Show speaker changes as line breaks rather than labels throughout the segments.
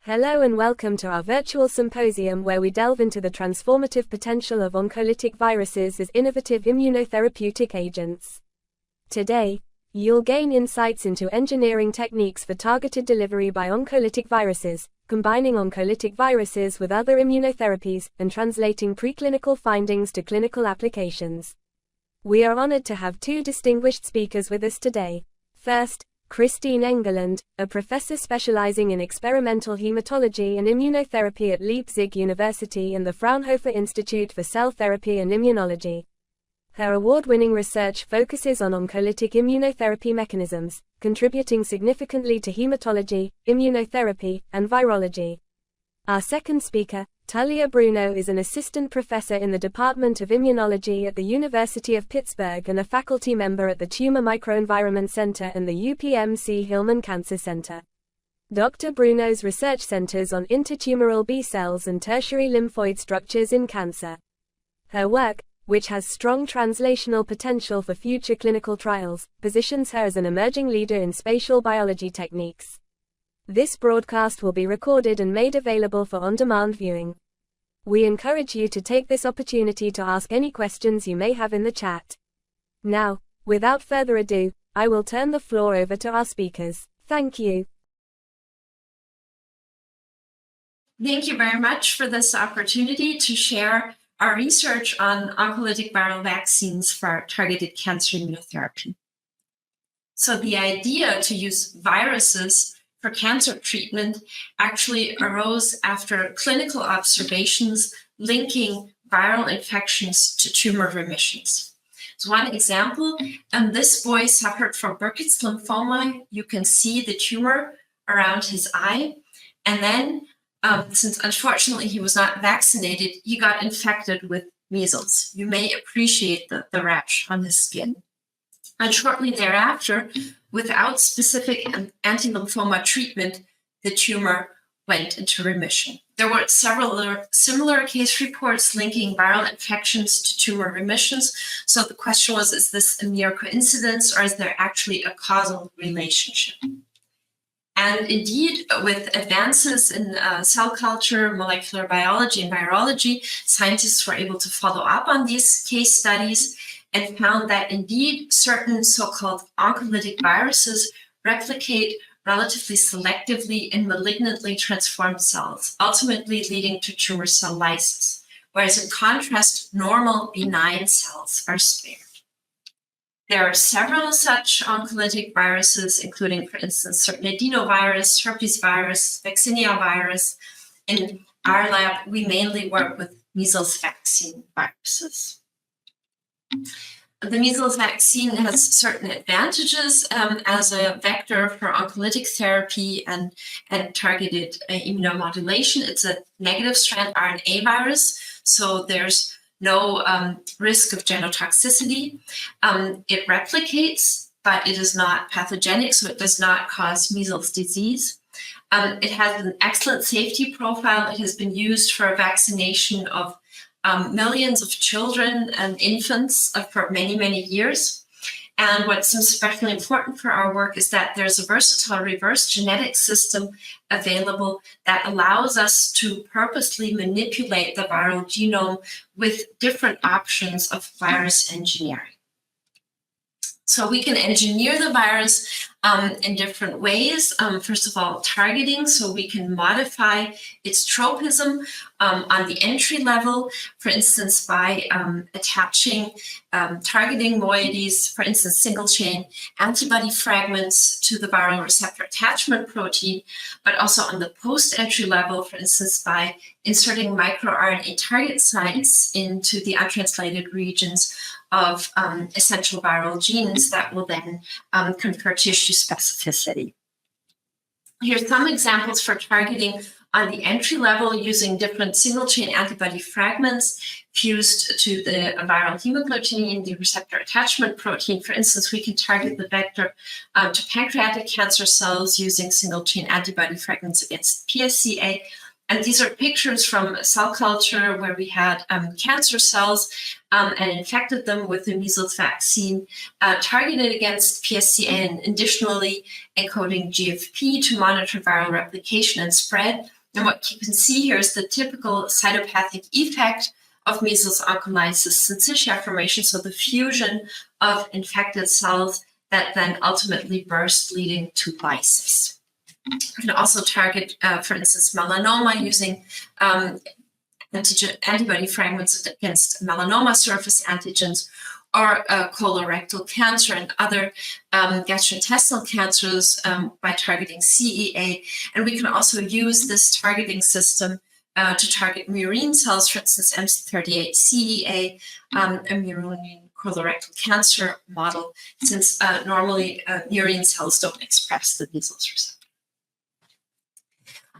Hello and welcome to our virtual symposium where we delve into the transformative potential of oncolytic viruses as innovative immunotherapeutic agents. Today, you'll gain insights into engineering techniques for targeted delivery by oncolytic viruses, combining oncolytic viruses with other immunotherapies, and translating preclinical findings to clinical applications. We are honored to have two distinguished speakers with us today. First, Christine Engeland, a professor specializing in experimental hematology and immunotherapy at Leipzig University and the Fraunhofer Institute for Cell Therapy and Immunology. Her award-winning research focuses on oncolytic immunotherapy mechanisms, contributing significantly to hematology, immunotherapy, and virology. Our second speaker, Tullia Bruno, is an assistant professor in the Department of Immunology at the University of Pittsburgh and a faculty member at the Tumor Microenvironment Center and the UPMC Hillman Cancer Center. Dr. Bruno's research centers on intertumoral B cells and tertiary lymphoid structures in cancer. Her work, which has strong translational potential for future clinical trials, positions her as an emerging leader in spatial biology techniques. This broadcast will be recorded and made available for on-demand viewing. We encourage you to take this opportunity to ask any questions you may have in the chat. Now, without further ado, I will turn the floor over to our speakers. Thank you.
Thank you very much for this opportunity to share our research on oncolytic viral vaccines for targeted cancer immunotherapy. So the idea to use viruses for cancer treatment actually arose after clinical observations linking viral infections to tumor remissions. So one example, this boy suffered from Burkitt's lymphoma. You can see the tumor around his eye. And then, since unfortunately he was not vaccinated, he got infected with measles. You may appreciate the rash on his skin. And shortly thereafter, without specific anti-lymphoma treatment, the tumor went into remission. There were several similar case reports linking viral infections to tumor remissions. So the question was, is this a mere coincidence or is there actually a causal relationship? And indeed, with advances in cell culture, molecular biology, and virology, scientists were able to follow up on these case studies and found that indeed certain so-called oncolytic viruses replicate relatively selectively in malignantly transformed cells, ultimately leading to tumor cell lysis, whereas in contrast, normal benign cells are spared. There are several such oncolytic viruses, including, for instance, certain adenovirus, herpes virus, vaccinia virus. In our lab, we mainly work with measles vaccine viruses. The measles vaccine has certain advantages as a vector for oncolytic therapy and targeted immunomodulation. It's a negative strand RNA virus, so there's no risk of genotoxicity. It replicates, but it is not pathogenic, so it does not cause measles disease. It has an excellent safety profile. It has been used for vaccination of millions of children and infants for many, many years. And what's especially important for our work is that there's a versatile reverse genetic system available that allows us to purposely manipulate the viral genome with different options of virus engineering. So we can engineer the virus in different ways. First of all, targeting, so we can modify its tropism on the entry level, for instance, by attaching targeting moieties, for instance, single-chain antibody fragments to the viral receptor attachment protein, but also on the post-entry level, for instance, by inserting microRNA target sites into the untranslated regions of essential viral genes that will then confer tissue specificity. Here's some examples for targeting on the entry level using different single-chain antibody fragments fused to the viral hemagglutinin, the receptor attachment protein. For instance, we can target the vector to pancreatic cancer cells using single-chain antibody fragments against PSCA. And these are pictures from cell culture where we had cancer cells and infected them with the measles vaccine targeted against PSCA and additionally encoding GFP to monitor viral replication and spread. And what you can see here is the typical cytopathic effect of measles oncolysis syncytia formation, so the fusion of infected cells that then ultimately burst, leading to lysis. You can also target, for instance, melanoma using antibody fragments against melanoma surface antigens, or colorectal cancer and other gastrointestinal cancers by targeting CEA. And we can also use this targeting system to target murine cells, for instance, MC38 CEA, a murine colorectal cancer model, since normally murine cells don't express the measles receptor.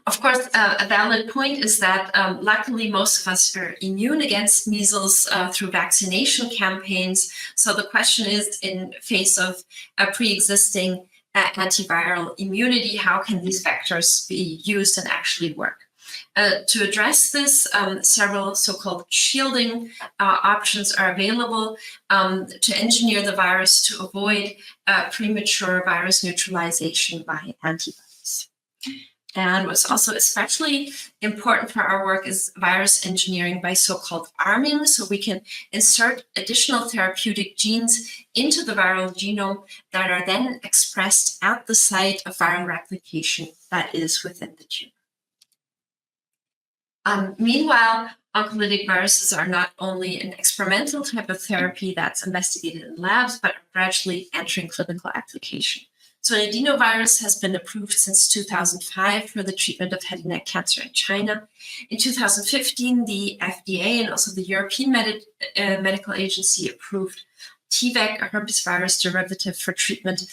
Of course, a valid point is that luckily most of us are immune against measles through vaccination campaigns. So the question is, in face of a pre-existing antiviral immunity, how can these vectors be used and actually work? To address this, several so-called shielding options are available to engineer the virus to avoid premature virus neutralization by antibodies. And what's also especially important for our work is virus engineering by so-called arming. So we can insert additional therapeutic genes into the viral genome that are then expressed at the site of viral replication that is within the tumor. Meanwhile, oncolytic viruses are not only an experimental type of therapy that's investigated in labs, but are gradually entering clinical application. So adenovirus has been approved since 2005 for the treatment of head and neck cancer in China. In 2015, the FDA and also the European Medical Agency approved T-VEC, a herpes virus derivative for treatment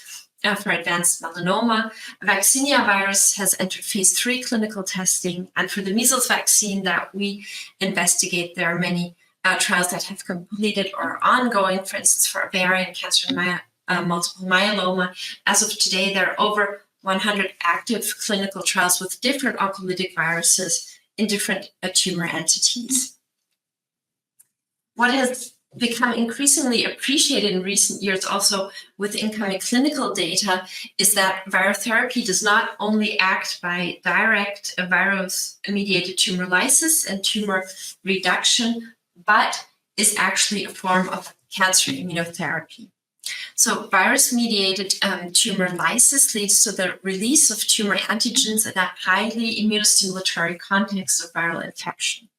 for advanced melanoma. Vaccinia virus has entered phase 3 clinical testing, and for the measles vaccine that we investigate, there are many trials that have completed or are ongoing, for instance, for ovarian cancer and multiple myeloma. As of today, there are over 100 active clinical trials with different oncolytic viruses in different tumor entities. What has become increasingly appreciated in recent years also with incoming clinical data is that virotherapy does not only act by direct virus-mediated tumor lysis and tumor reduction, but is actually a form of cancer immunotherapy. So virus-mediated tumor lysis leads to the release of tumor antigens in a highly immunostimulatory context of viral infection.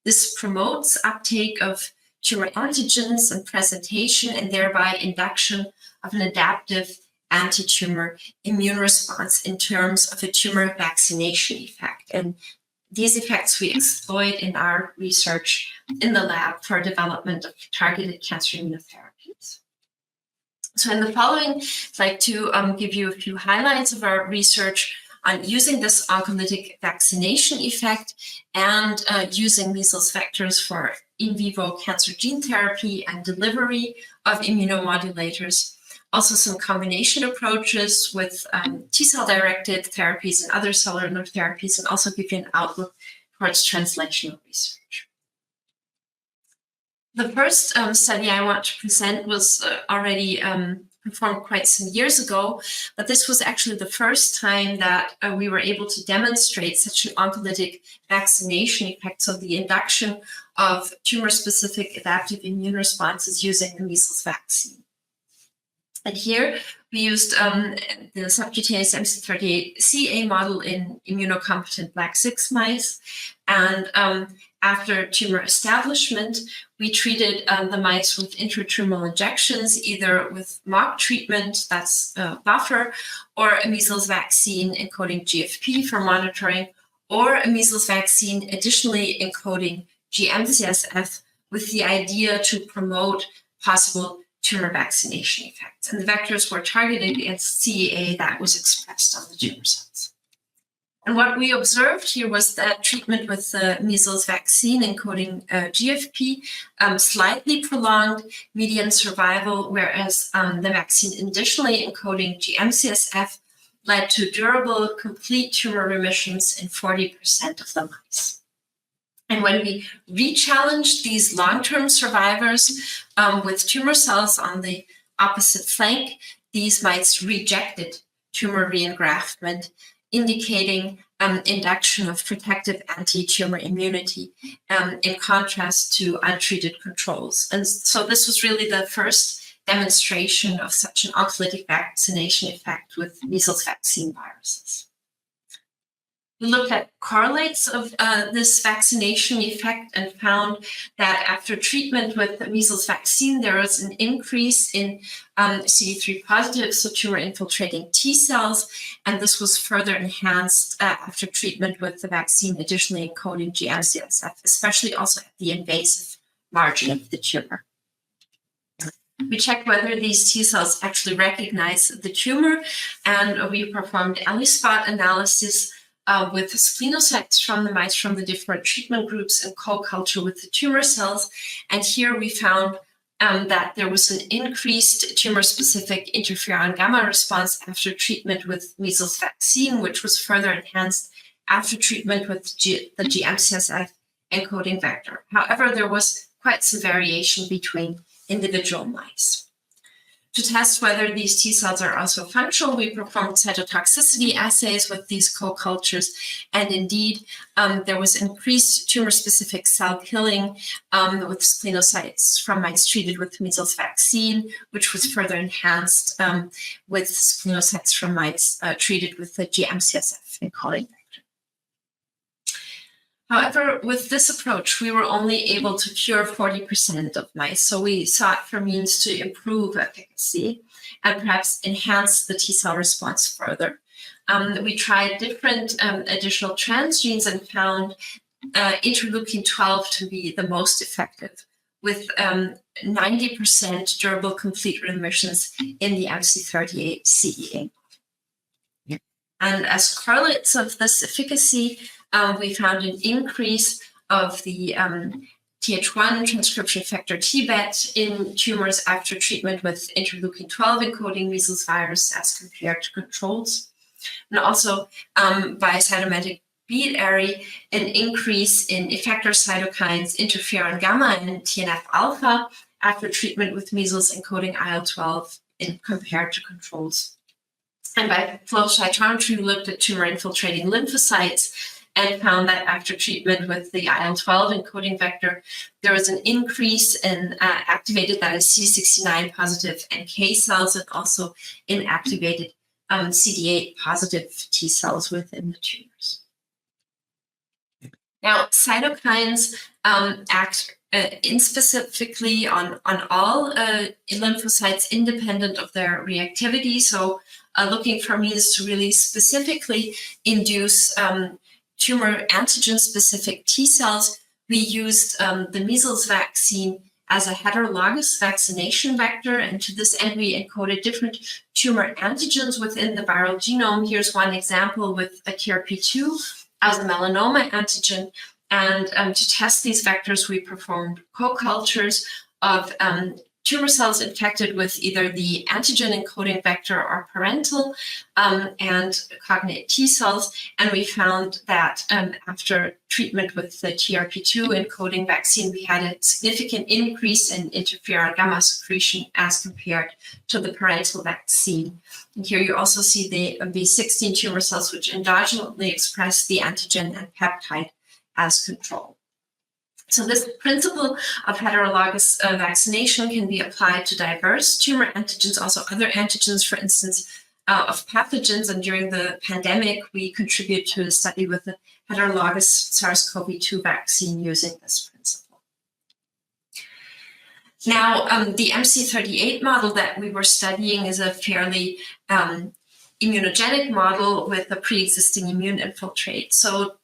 This promotes uptake of tumor antigens and presentation, and thereby induction of an adaptive anti-tumor immune response in terms of a tumor vaccination effect. And these effects we exploit in our research in the lab for development of targeted cancer immunotherapies. So in the following, I'd like to give you a few highlights of our research on using this oncolytic vaccination effect and using measles vectors for in vivo cancer gene therapy and delivery of immunomodulators. Also some combination approaches with T-cell directed therapies and other cellular therapies, and also give you an outlook towards translational research. The first study I want to present was already performed quite some years ago, but this was actually the first time that we were able to demonstrate such an oncolytic vaccination effect, so the induction of tumor-specific adaptive immune responses using the measles vaccine. And here we used the subcutaneous MC38 CA model in immunocompetent black 6 mice, and after tumor establishment, we treated the mice with intratumoral injections, either with mock treatment, that's buffer, or a measles vaccine encoding GFP for monitoring, or a measles vaccine additionally encoding GM-CSF with the idea to promote possible tumor vaccination effects. And the vectors were targeted against CEA that was expressed on the tumor cells. And what we observed here was that treatment with the measles vaccine encoding GFP slightly prolonged median survival, whereas the vaccine additionally encoding GM-CSF led to durable, complete tumor remissions in 40% of the mice. And when we re-challenged these long-term survivors with tumor cells on the opposite flank, these mice rejected tumor re-engraftment, indicating induction of protective anti-tumor immunity in contrast to untreated controls. And so this was really the first demonstration of such an oncolytic vaccination effect with measles vaccine viruses. We looked at correlates of this vaccination effect and found that after treatment with the measles vaccine, there was an increase in CD3 positive, so tumor-infiltrating T cells, and this was further enhanced after treatment with the vaccine, additionally encoding GM-CSF, especially also at the invasive margin of the tumor. We checked whether these T cells actually recognize the tumor, and we performed ELISpot analysis with splenocytes from the mice from the different treatment groups and co-culture with the tumor cells. And here we found that there was an increased tumor-specific interferon gamma response after treatment with measles vaccine, which was further enhanced after treatment with the GM-CSF encoding vector. However, there was quite some variation between individual mice. To test whether these T cells are also functional, we performed cytotoxicity assays with these co-cultures, and indeed, there was increased tumor-specific cell killing with splenocytes from mice treated with measles vaccine, which was further enhanced with splenocytes from mice treated with the GM-CSF encoding vector. However, with this approach, we were only able to cure 40% of mice, so we sought for means to improve efficacy and perhaps enhance the T cell response further. We tried different additional transgenes and found interleukin-12 to be the most effective, with 90% durable complete remissions in the MC38 CEA. And as correlates of this efficacy, we found an increase of the Th1 transcription factor Tbet in tumors after treatment with interleukin-12 encoding measles virus as compared to controls. And also by cytometic bead array, an increase in effector cytokines interferon gamma and TNF alpha after treatment with measles encoding IL-12 compared to controls. And by flow cytometry, we looked at tumor-infiltrating lymphocytes and found that after treatment with the IL-12 encoding vector, there was an increase in activated, that is CD69 positive NK cells, and also in activated CD8 positive T cells within the tumors. Now, cytokines act specifically on all lymphocytes independent of their reactivity. So looking for means to really specifically induce tumor antigen-specific T cells, we used the measles vaccine as a heterologous vaccination vector, and to this end, we encoded different tumor antigens within the viral genome. Here's one example with a TRP2 as a melanoma antigen, and to test these vectors, we performed co-cultures of tumor cells infected with either the antigen encoding vector or parental and cognate T cells. And we found that after treatment with the TRP2 encoding vaccine, we had a significant increase in interferon gamma secretion as compared to the parental vaccine. And here you also see the B16 tumor cells, which endogenously express the antigen and peptide as control. So this principle of heterologous vaccination can be applied to diverse tumor antigens, also other antigens, for instance, of pathogens. And during the pandemic, we contribute to a study with the heterologous SARS-CoV-2 vaccine using this principle. Now, the MC38 model that we were studying is a fairly immunogenic model with a pre-existing immune infiltrate. So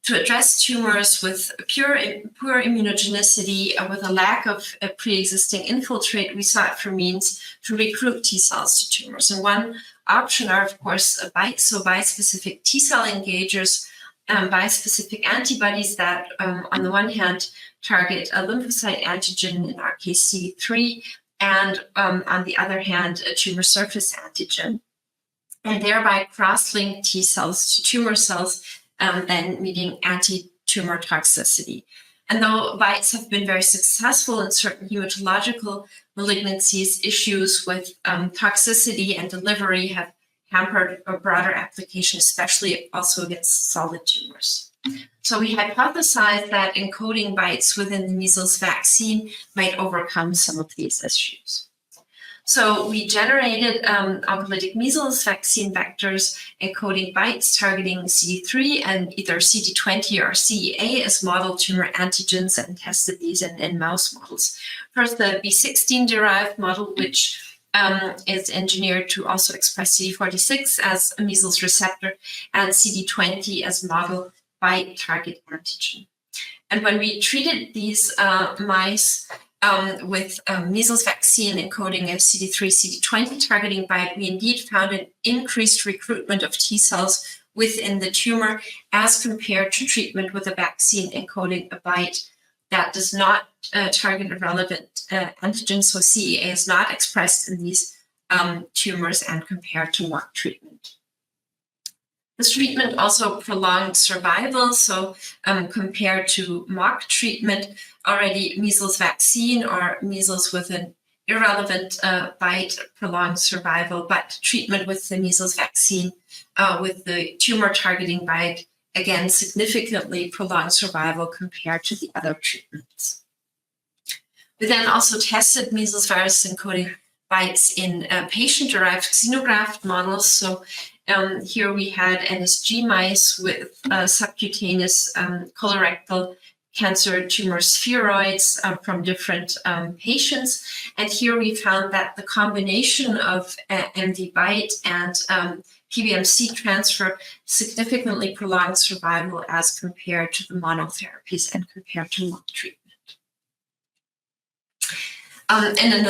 to address tumors with poor immunogenicity with a lack of a pre-existing infiltrate, we sought for means to recruit T cells to tumors. And one option are, of course, bispecific T cell engagers, bispecific antibodies that, on the one hand, target a lymphocyte antigen, in our case CD3, and on the other hand, a tumor surface antigen, and thereby cross-link T cells to tumor cells, then meeting anti-tumor toxicity. And though BiTEs have been very successful in certain hematological malignancies, issues with toxicity and delivery have hampered a broader application, especially also against solid tumors. So we hypothesized that encoding BiTEs within the measles vaccine might overcome some of these issues. So we generated oncolytic measles vaccine vectors encoding BiTEs targeting CD3 and either CD20 or CEA as model tumor antigens and tested these in mouse models. First, the B16-derived model, which is engineered to also express CD46 as a measles receptor and CD20 as model BiTE target antigen. And when we treated these mice with measles vaccine encoding a CD3, CD20 targeting BiTE, we indeed found an increased recruitment of T cells within the tumor as compared to treatment with a vaccine encoding a BiTE that does not target a relevant antigen, so CEA is not expressed in these tumors and compared to mock treatment. This treatment also prolonged survival, so compared to mock treatment, already measles vaccine or measles with an irrelevant BiTE prolonged survival, but treatment with the measles vaccine with the tumor targeting BiTE again significantly prolonged survival compared to the other treatments. We then also tested measles virus encoding BiTEs in patient-derived xenograft models. So here we had NSG mice with subcutaneous colorectal cancer tumor spheroids from different patients. And here we found that the combination of MV BiTE and PBMC transfer significantly prolonged survival as compared to the monotherapies and compared to mock treatment. In an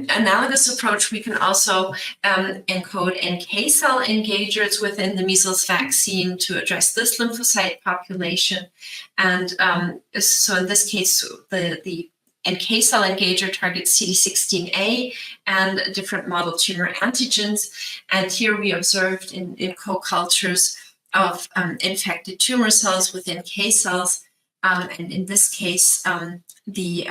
analogous approach, we can also encode NK cell engagers within the measles vaccine to address this lymphocyte population. And so in this case, the NK cell engager targets CD16A and different model tumor antigens. And here we observed in co-cultures of infected tumor cells with NK cells. And in this case, the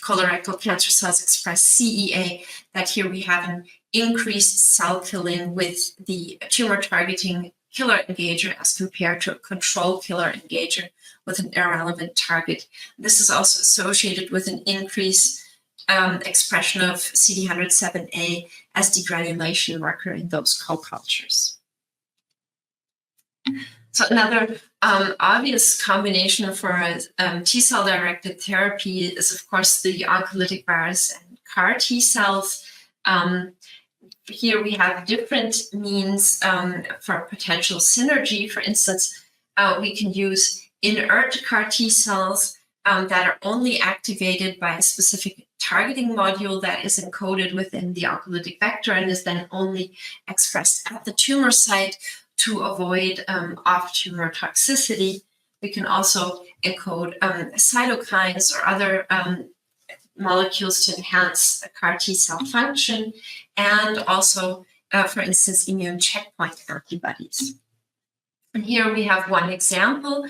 colorectal cancer cells express CEA, that here we have an increased cell killing with the tumor targeting killer engager as compared to a control killer engager with an irrelevant target. This is also associated with an increased expression of CD107A as degranulation marker in those co-cultures. So another obvious combination for a T-cell directed therapy is, of course, the oncolytic virus and CAR T cells. Here we have different means for potential synergy. For instance, we can use inert CAR T cells that are only activated by a specific targeting module that is encoded within the oncolytic vector and is then only expressed at the tumor site to avoid off-tumor toxicity. We can also encode cytokines or other molecules to enhance the CAR T cell function, and also, for instance, immune checkpoint antibodies. And here we have one example.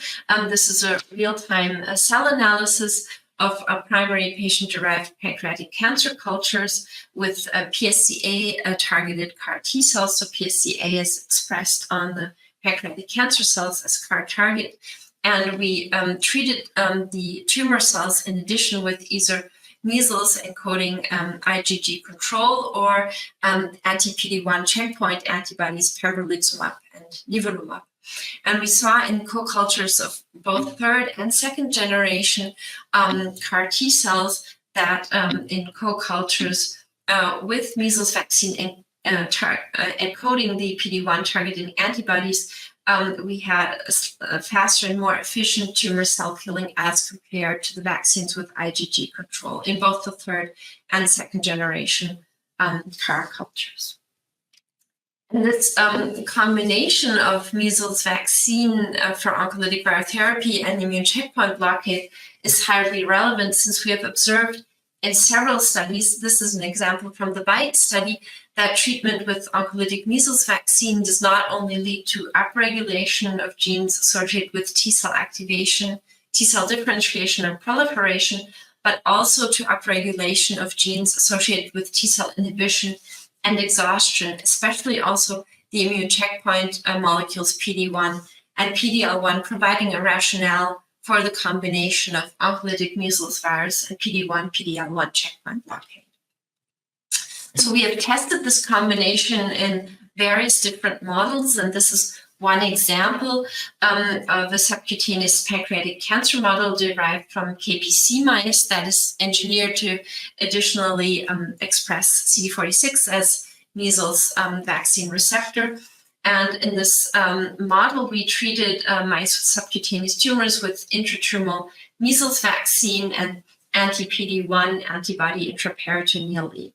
This is a real-time cell analysis of primary patient-derived pancreatic cancer cultures with PSCA-targeted CAR T cells. So PSCA is expressed on the pancreatic cancer cells as CAR target. And we treated the tumor cells in addition with either measles encoding IgG control or anti-PD-1 checkpoint antibodies, pembrolizumab and nivolumab. And we saw in co-cultures of both third and second generation CAR T cells that in co-cultures with measles vaccine encoding the PD-1 targeting antibodies, we had a faster and more efficient tumor cell killing as compared to the vaccines with IgG control in both the third and second generation CAR cultures. And this combination of measles vaccine for oncolytic viral therapy and immune checkpoint blockade is highly relevant, since we have observed in several studies, this is an example from the BiTE study, that treatment with oncolytic measles vaccine does not only lead to upregulation of genes associated with T-cell activation, T-cell differentiation and proliferation, but also to upregulation of genes associated with T-cell inhibition and exhaustion, especially also the immune checkpoint molecules PD-1 and PD-L1, providing a rationale for the combination of oncolytic measles virus and PD-1, PD-L1 checkpoint blockade. So we have tested this combination in various different models, and this is one example of a subcutaneous pancreatic cancer model derived from KPC mice that is engineered to additionally express CD46 as measles vaccine receptor. And in this model, we treated mice with subcutaneous tumors with intratumoral measles vaccine and anti-PD-1 antibody intraperitoneally.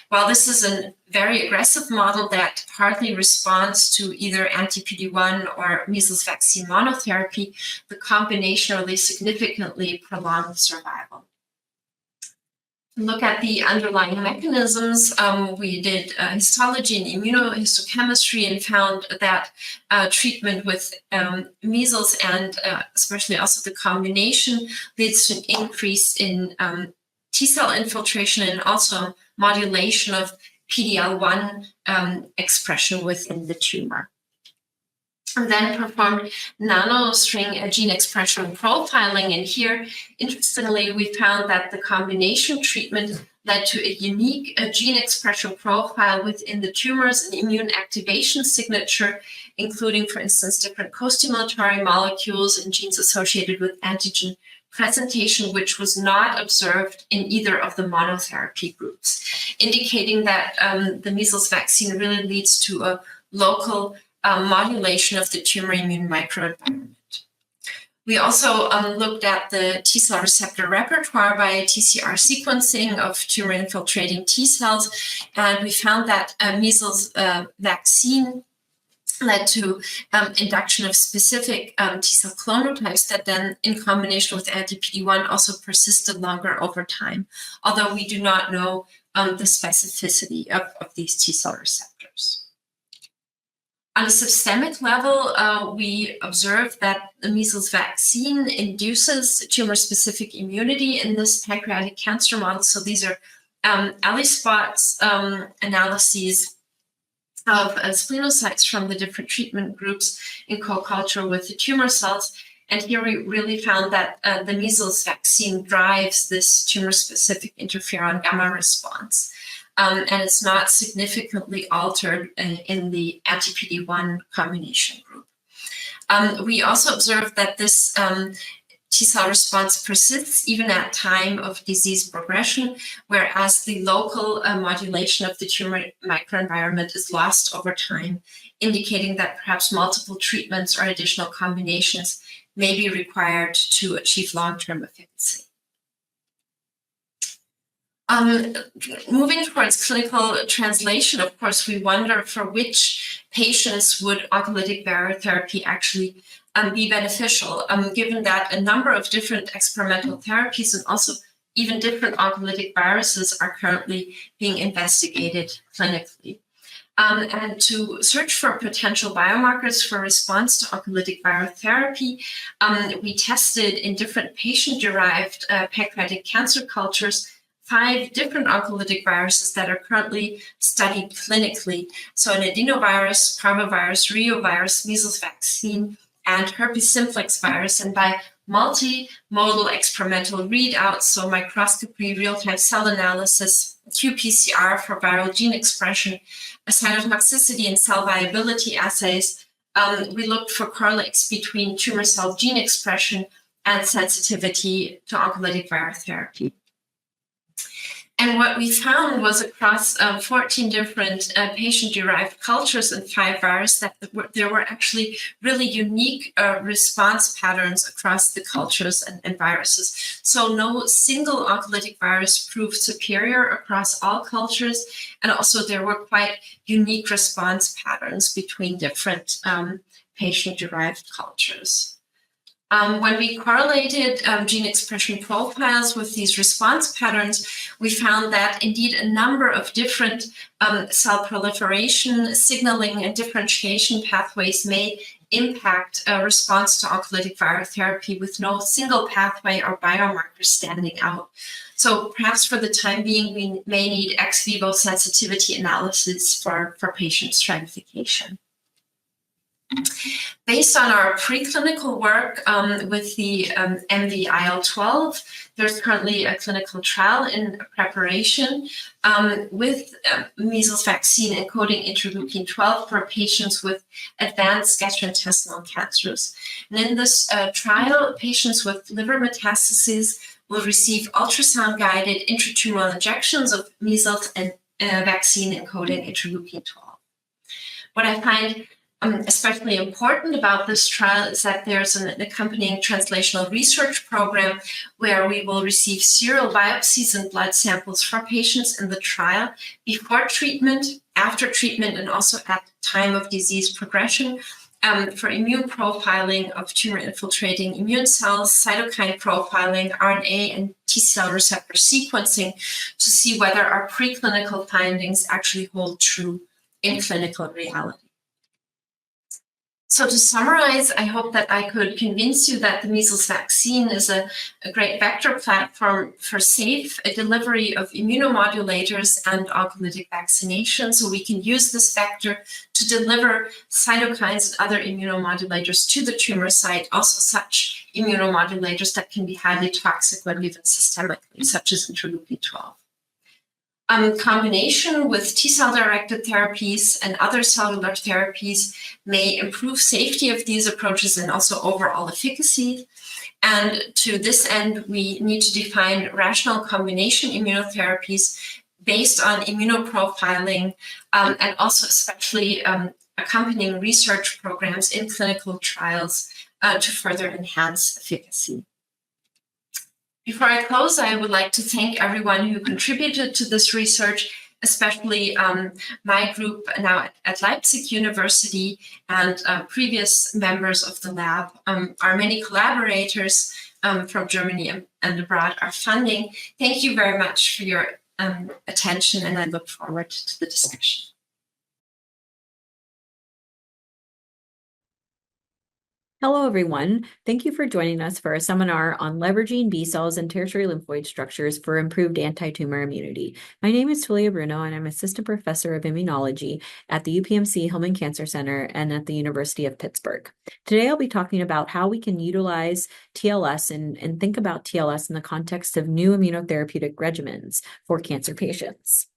While this is a very aggressive model that hardly responds to either anti-PD-1 or measles vaccine monotherapy, the combination really significantly prolonged survival. Look at the underlying mechanisms. We did histology and immunohistochemistry and found that treatment with measles and especially also the combination leads to an increase in T-cell infiltration and also modulation of PD-L1 expression within the tumor. And then performed nanostring gene expression profiling. And here, interestingly, we found that the combination treatment led to a unique gene expression profile within the tumors and immune activation signature, including, for instance, different co-stimulatory molecules and genes associated with antigen presentation, which was not observed in either of the monotherapy groups, indicating that the measles vaccine really leads to a local modulation of the tumor immune microenvironment. We also looked at the T-cell receptor repertoire by TCR sequencing of tumor-infiltrating T-cells, and we found that measles vaccine led to induction of specific T-cell clonotypes that then, in combination with anti-PD-1, also persisted longer over time, although we do not know the specificity of these T-cell receptors. On a systemic level, we observed that the measles vaccine induces tumor-specific immunity in this pancreatic cancer model. So these are ELISpots analyses of splenocytes from the different treatment groups in co-culture with the tumor cells. And here we really found that the measles vaccine drives this tumor-specific interferon gamma response. And it's not significantly altered in the anti-PD-1 combination group. We also observed that this T-cell response persists even at time of disease progression, whereas the local modulation of the tumor microenvironment is lost over time, indicating that perhaps multiple treatments or additional combinations may be required to achieve long-term efficacy. Moving towards clinical translation, of course, we wonder for which patients would oncolytic barrier therapy actually be beneficial, given that a number of different experimental therapies and also even different oncolytic viruses are currently being investigated clinically. And to search for potential biomarkers for response to oncolytic viral therapy, we tested in different patient-derived pancreatic cancer cultures 5 different oncolytic viruses that are currently studied clinically. So an adenovirus, parvovirus, reovirus, measles vaccine, and herpes simplex virus. And by multimodal experimental readouts, so microscopy, real-time cell analysis, qPCR for viral gene expression, cytotoxicity and cell viability assays, we looked for correlates between tumor cell gene expression and sensitivity to oncolytic viral therapy. And what we found was across 14 different patient-derived cultures and 5 viruses that there were actually really unique response patterns across the cultures and viruses. So no single oncolytic virus proved superior across all cultures, and also there were quite unique response patterns between different patient-derived cultures. When we correlated gene expression profiles with these response patterns, we found that indeed a number of different cell proliferation, signaling, and differentiation pathways may impact a response to oncolytic viral therapy with no single pathway or biomarker standing out. So perhaps for the time being, we may need ex vivo sensitivity analysis for patient stratification. Based on our preclinical work with the MV-IL-12, there's currently a clinical trial in preparation with measles vaccine encoding interleukin-12 for patients with advanced gastrointestinal cancers. And in this trial, patients with liver metastases will receive ultrasound-guided intratumoral injections of measles and vaccine encoding interleukin-12. What I find especially important about this trial is that there's an accompanying translational research program where we will receive serial biopsies and blood samples for patients in the trial before treatment, after treatment, and also at the time of disease progression for immune profiling of tumor-infiltrating immune cells, cytokine profiling, RNA and T-cell receptor sequencing to see whether our preclinical findings actually hold true in clinical reality. So to summarize, I hope that I could convince you that the measles vaccine is a great vector platform for safe delivery of immunomodulators and oncolytic vaccination. So we can use this vector to deliver cytokines and other immunomodulators to the tumor site, also such immunomodulators that can be highly toxic when given systemically, such as interleukin-12. Combination with T-cell directed therapies and other cellular therapies may improve safety of these approaches and also overall efficacy. And to this end, we need to define rational combination immunotherapies based on immunoprofiling and also especially accompanying research programs in clinical trials to further enhance efficacy. Before I close, I would like to thank everyone who contributed to this research, especially my group now at Leipzig University and previous members of the lab. Our many collaborators from Germany and abroad are funding. Thank you very much for your attention, and I look forward to the discussion.
Hello, everyone. Thank you for joining us for a seminar on leveraging B cells and tertiary lymphoid structures for improved anti-tumor immunity. My name is Tullia Bruno, and I'm Assistant Professor of Immunology at the UPMC Hillman Cancer Center and at the University of Pittsburgh. Today, I'll be talking about how we can utilize TLS and think about TLS in the context of new immunotherapeutic regimens for cancer patients.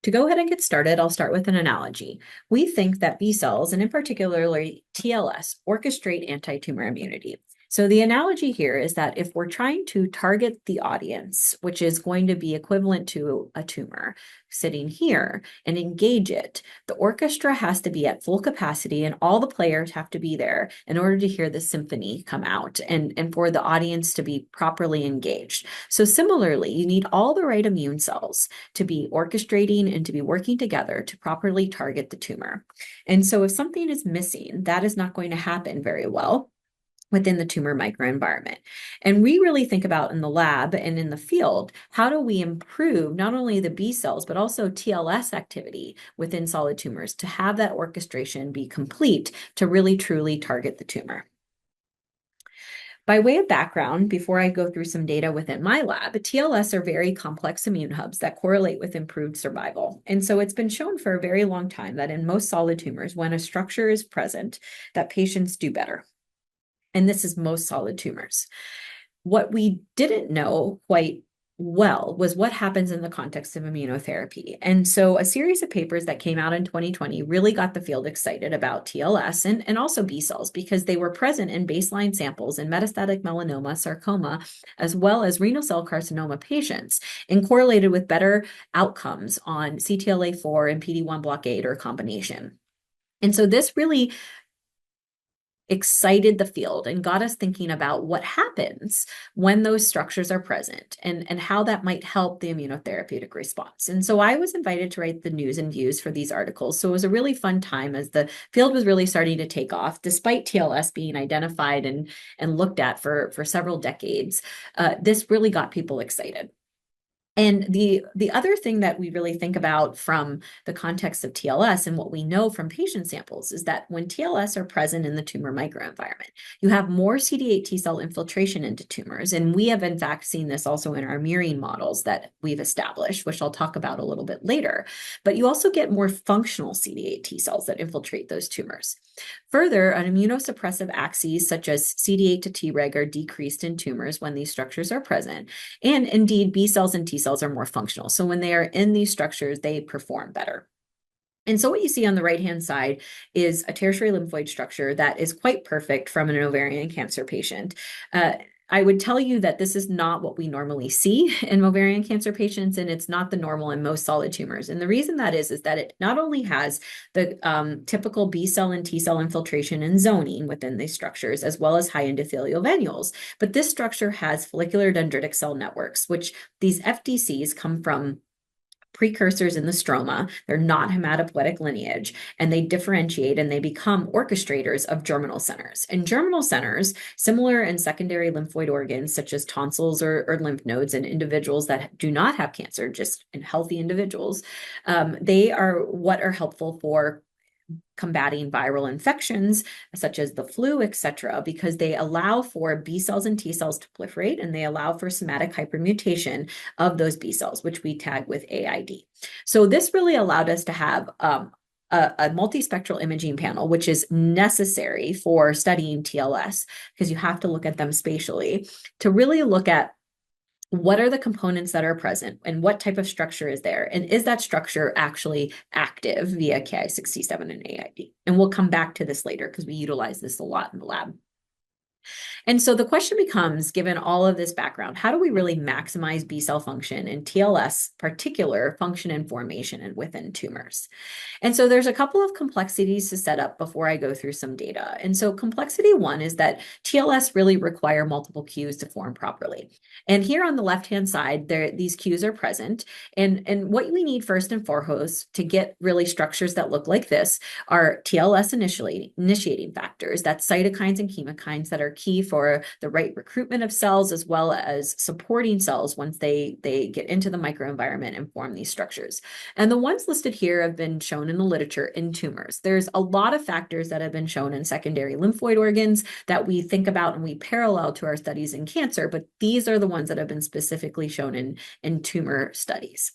To go ahead and get started, I'll start with an analogy. We think that B cells, and in particularly TLS, orchestrate anti-tumor immunity. So the analogy here is that if we're trying to target the audience, which is going to be equivalent to a tumor sitting here, and engage it, the orchestra has to be at full capacity and all the players have to be there in order to hear the symphony come out and for the audience to be properly engaged. So similarly, you need all the right immune cells to be orchestrating and to be working together to properly target the tumor. And so if something is missing, that is not going to happen very well within the tumor microenvironment. And we really think about in the lab and in the field, how do we improve not only the B cells, but also TLS activity within solid tumors to have that orchestration be complete to really truly target the tumor. By way of background, before I go through some data within my lab, TLS are very complex immune hubs that correlate with improved survival. And so it's been shown for a very long time that in most solid tumors, when a structure is present, that patients do better. And this is most solid tumors. What we didn't know quite well was what happens in the context of immunotherapy. And so a series of papers that came out in 2020 really got the field excited about TLS and also B cells because they were present in baseline samples in metastatic melanoma, sarcoma, as well as renal cell carcinoma patients and correlated with better outcomes on CTLA-4 and PD-1 blockade or combination. And so this really excited the field and got us thinking about what happens when those structures are present and how that might help the immunotherapeutic response. And so I was invited to write the news and views for these articles. So it was a really fun time as the field was really starting to take off, despite TLS being identified and looked at for several decades. This really got people excited. And the other thing that we really think about from the context of TLS and what we know from patient samples is that when TLS are present in the tumor microenvironment, you have more CD8 T cell infiltration into tumors. And we have in fact seen this also in our murine models that we've established, which I'll talk about a little bit later. But you also get more functional CD8 T cells that infiltrate those tumors. Further, an immunosuppressive axes such as CD8 to Treg are decreased in tumors when these structures are present. And indeed, B cells and T cells are more functional. So when they are in these structures, they perform better. And so what you see on the right-hand side is a tertiary lymphoid structure that is quite perfect from an ovarian cancer patient. I would tell you that this is not what we normally see in ovarian cancer patients, and it's not the normal in most solid tumors. And the reason that is that it not only has the typical B cell and T cell infiltration and zoning within these structures, as well as high endothelial venules, but this structure has follicular dendritic cell networks, which these FDCs come from precursors in the stroma. They're not hematopoietic lineage, and they differentiate and they become orchestrators of germinal centers. And germinal centers, similar in secondary lymphoid organs, such as tonsils or lymph nodes in individuals that do not have cancer, just in healthy individuals, they are what are helpful for combating viral infections such as the flu, etc., because they allow for B cells and T cells to proliferate, and they allow for somatic hypermutation of those B cells, which we tag with AID. So this really allowed us to have a multispectral imaging panel, which is necessary for studying TLS, because you have to look at them spatially to really look at what are the components that are present and what type of structure is there? And is that structure actually active via Ki67 and AID? And we'll come back to this later because we utilize this a lot in the lab. And so the question becomes, given all of this background, how do we really maximize B cell function and TLS particular function and formation and within tumors? And so there's a couple of complexities to set up before I go through some data. And so complexity one is that TLS really require multiple cues to form properly. And here on the left-hand side, these cues are present. And what we need first and foremost to get really structures that look like this are TLS initiating factors, that's cytokines and chemokines that are key for the right recruitment of cells, as well as supporting cells once they get into the microenvironment and form these structures. And the ones listed here have been shown in the literature in tumors. There's a lot of factors that have been shown in secondary lymphoid organs that we think about and we parallel to our studies in cancer, but these are the ones that have been specifically shown in tumor studies.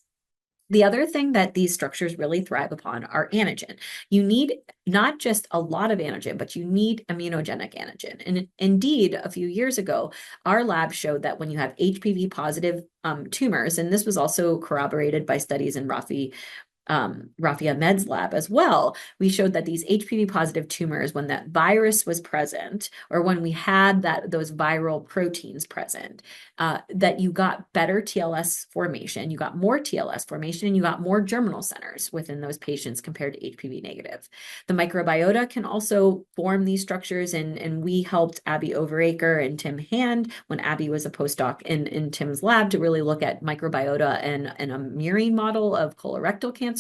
The other thing that these structures really thrive upon are antigen. You need not just a lot of antigen, but you need immunogenic antigen. And indeed, a few years ago, our lab showed that when you have HPV positive tumors, and this was also corroborated by studies in Rafia Med's lab as well, we showed that these HPV positive tumors, when that virus was present, or when we had those viral proteins present, that you got better TLS formation, you got more TLS formation, and you got more germinal centers within those patients compared to HPV negative. The microbiota can also form these structures, and we helped Abby Overacre and Tim Hand when Abby was a postdoc in Tim's lab to really look at microbiota and a murine model of colorectal cancer,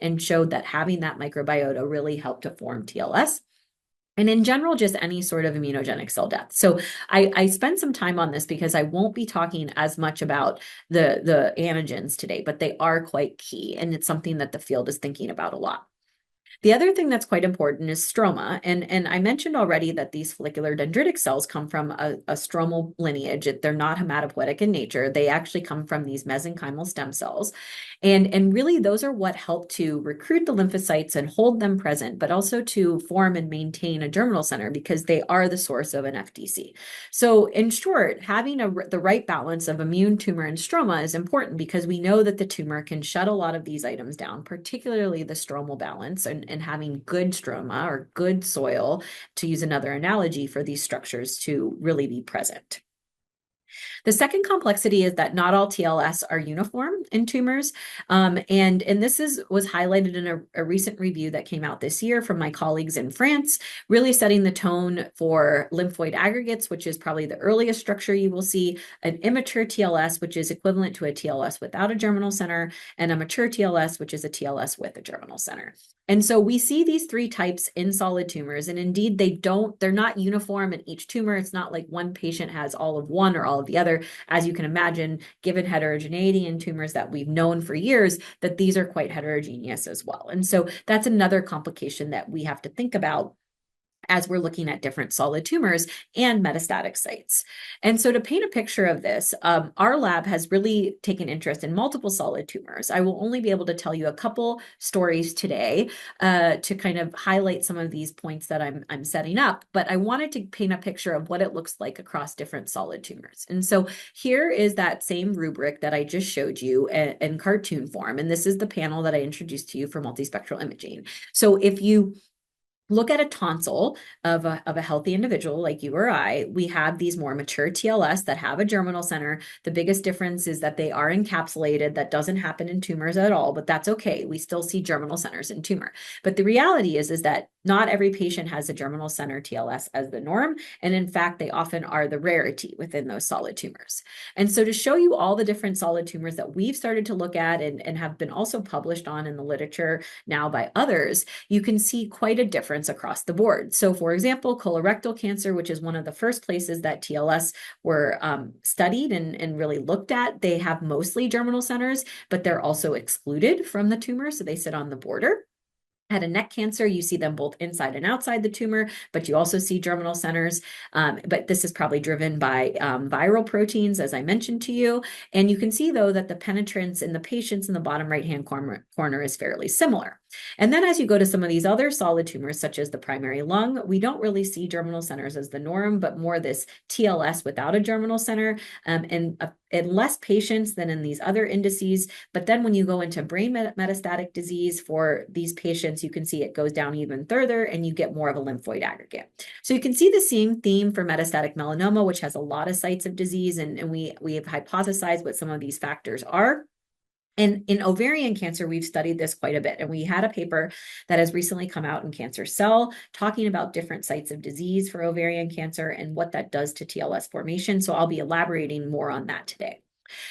and showed that having that microbiota really helped to form TLS. And in general, just any sort of immunogenic cell death. So I spent some time on this because I won't be talking as much about the antigens today, but they are quite key. And it's something that the field is thinking about a lot. The other thing that's quite important is stroma. And I mentioned already that these follicular dendritic cells come from a stromal lineage. They're not hematopoietic in nature. They actually come from these mesenchymal stem cells. And really, those are what help to recruit the lymphocytes and hold them present, but also to form and maintain a germinal center because they are the source of an FDC. So in short, having the right balance of immune, tumor, and stroma is important because we know that the tumor can shut a lot of these items down, particularly the stromal balance and having good stroma or good soil, to use another analogy, for these structures to really be present. The second complexity is that not all TLS are uniform in tumors. And this was highlighted in a recent review that came out this year from my colleagues in France, really setting the tone for lymphoid aggregates, which is probably the earliest structure you will see, an immature TLS, which is equivalent to a TLS without a germinal center, and a mature TLS, which is a TLS with a germinal center. And so we see these three types in solid tumors, and indeed they're not uniform in each tumor. It's not like one patient has all of one or all well as the other. As you can imagine, given heterogeneity in tumors that we've known for years, that these are quite heterogeneous as well. And so that's another complication that we have to think about as we're looking at different solid tumors and metastatic sites. And so to paint a picture of this, our lab has really taken interest in multiple solid tumors. I will only be able to tell you a couple stories today to kind of highlight some of these points that I'm setting up, but I wanted to paint a picture of what it looks like across different solid tumors. And so here is that same rubric that I just showed you in cartoon form, and this is the panel that I introduced to you for multispectral imaging. So if you look at a tonsil of a healthy individual like you or I, we have these more mature TLS that have a germinal center. The biggest difference is that they are encapsulated. That doesn't happen in tumors at all, but that's okay. We still see germinal centers in tumor. But the reality is that not every patient has a germinal center TLS as the norm. And in fact, they often are the rarity within those solid tumors. And so to show you all the different solid tumors that we've started to look at and have been also published on in the literature now by others, you can see quite a difference across the board. So for example, colorectal cancer, which is one of the first places that TLS were studied and really looked at, they have mostly germinal centers, but they're also excluded from the tumor. So they sit on the border. Head and neck cancer, you see them both inside and outside the tumor, but you also see germinal centers. But this is probably driven by viral proteins, as I mentioned to you. And you can see, though, that the penetrance in the patients in the bottom right-hand corner is fairly similar. And then as you go to some of these other solid tumors, such as the primary lung, we don't really see germinal centers as the norm, but more this TLS without a germinal center, and less patients than in these other indices. But then when you go into brain metastatic disease for these patients, you can see it goes down even further and you get more of a lymphoid aggregate. So you can see the same theme for metastatic melanoma, which has a lot of sites of disease, and we have hypothesized what some of these factors are. And in ovarian cancer, we've studied this quite a bit. And we had a paper that has recently come out in Cancer Cell talking about different sites of disease for ovarian cancer and what that does to TLS formation. So I'll be elaborating more on that today.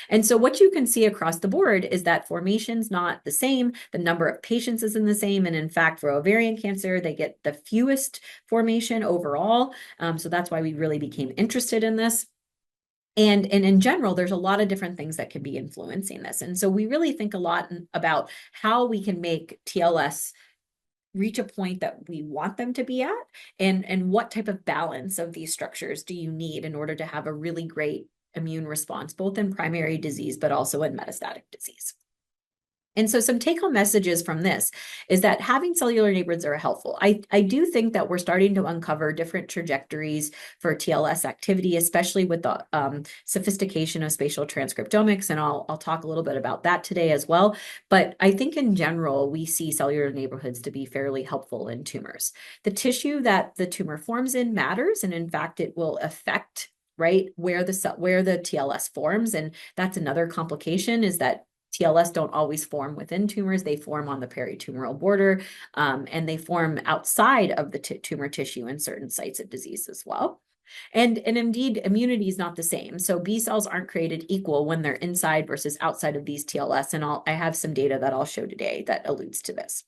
And so what you can see across the board is that formation's not the same. The number of patients isn't the same. And in fact, for ovarian cancer, they get the fewest formation overall. So that's why we really became interested in this. And in general, there's a lot of different things that can be influencing this. And so we really think a lot about how we can make TLS reach a point that we want them to be at, and what type of balance of these structures do you need in order to have a really great immune response, both in primary disease, but also in metastatic disease. And so some take-home messages from this is that having cellular neighborhoods are helpful. I do think that we're starting to uncover different trajectories for TLS activity, especially with the sophistication of spatial transcriptomics, and I'll talk a little bit about that today as well. But I think in general, we see cellular neighborhoods to be fairly helpful in tumors. The tissue that the tumor forms in matters, and in fact, it will affect where the TLS forms, and that's another complication is that TLS don't always form within tumors. They form on the peritumoral border, and they form outside of the tumor tissue in certain sites of disease as well. And indeed, immunity is not the same. So B cells aren't created equal when they're inside versus outside of these TLS. And I have some data that I'll show today that alludes to this.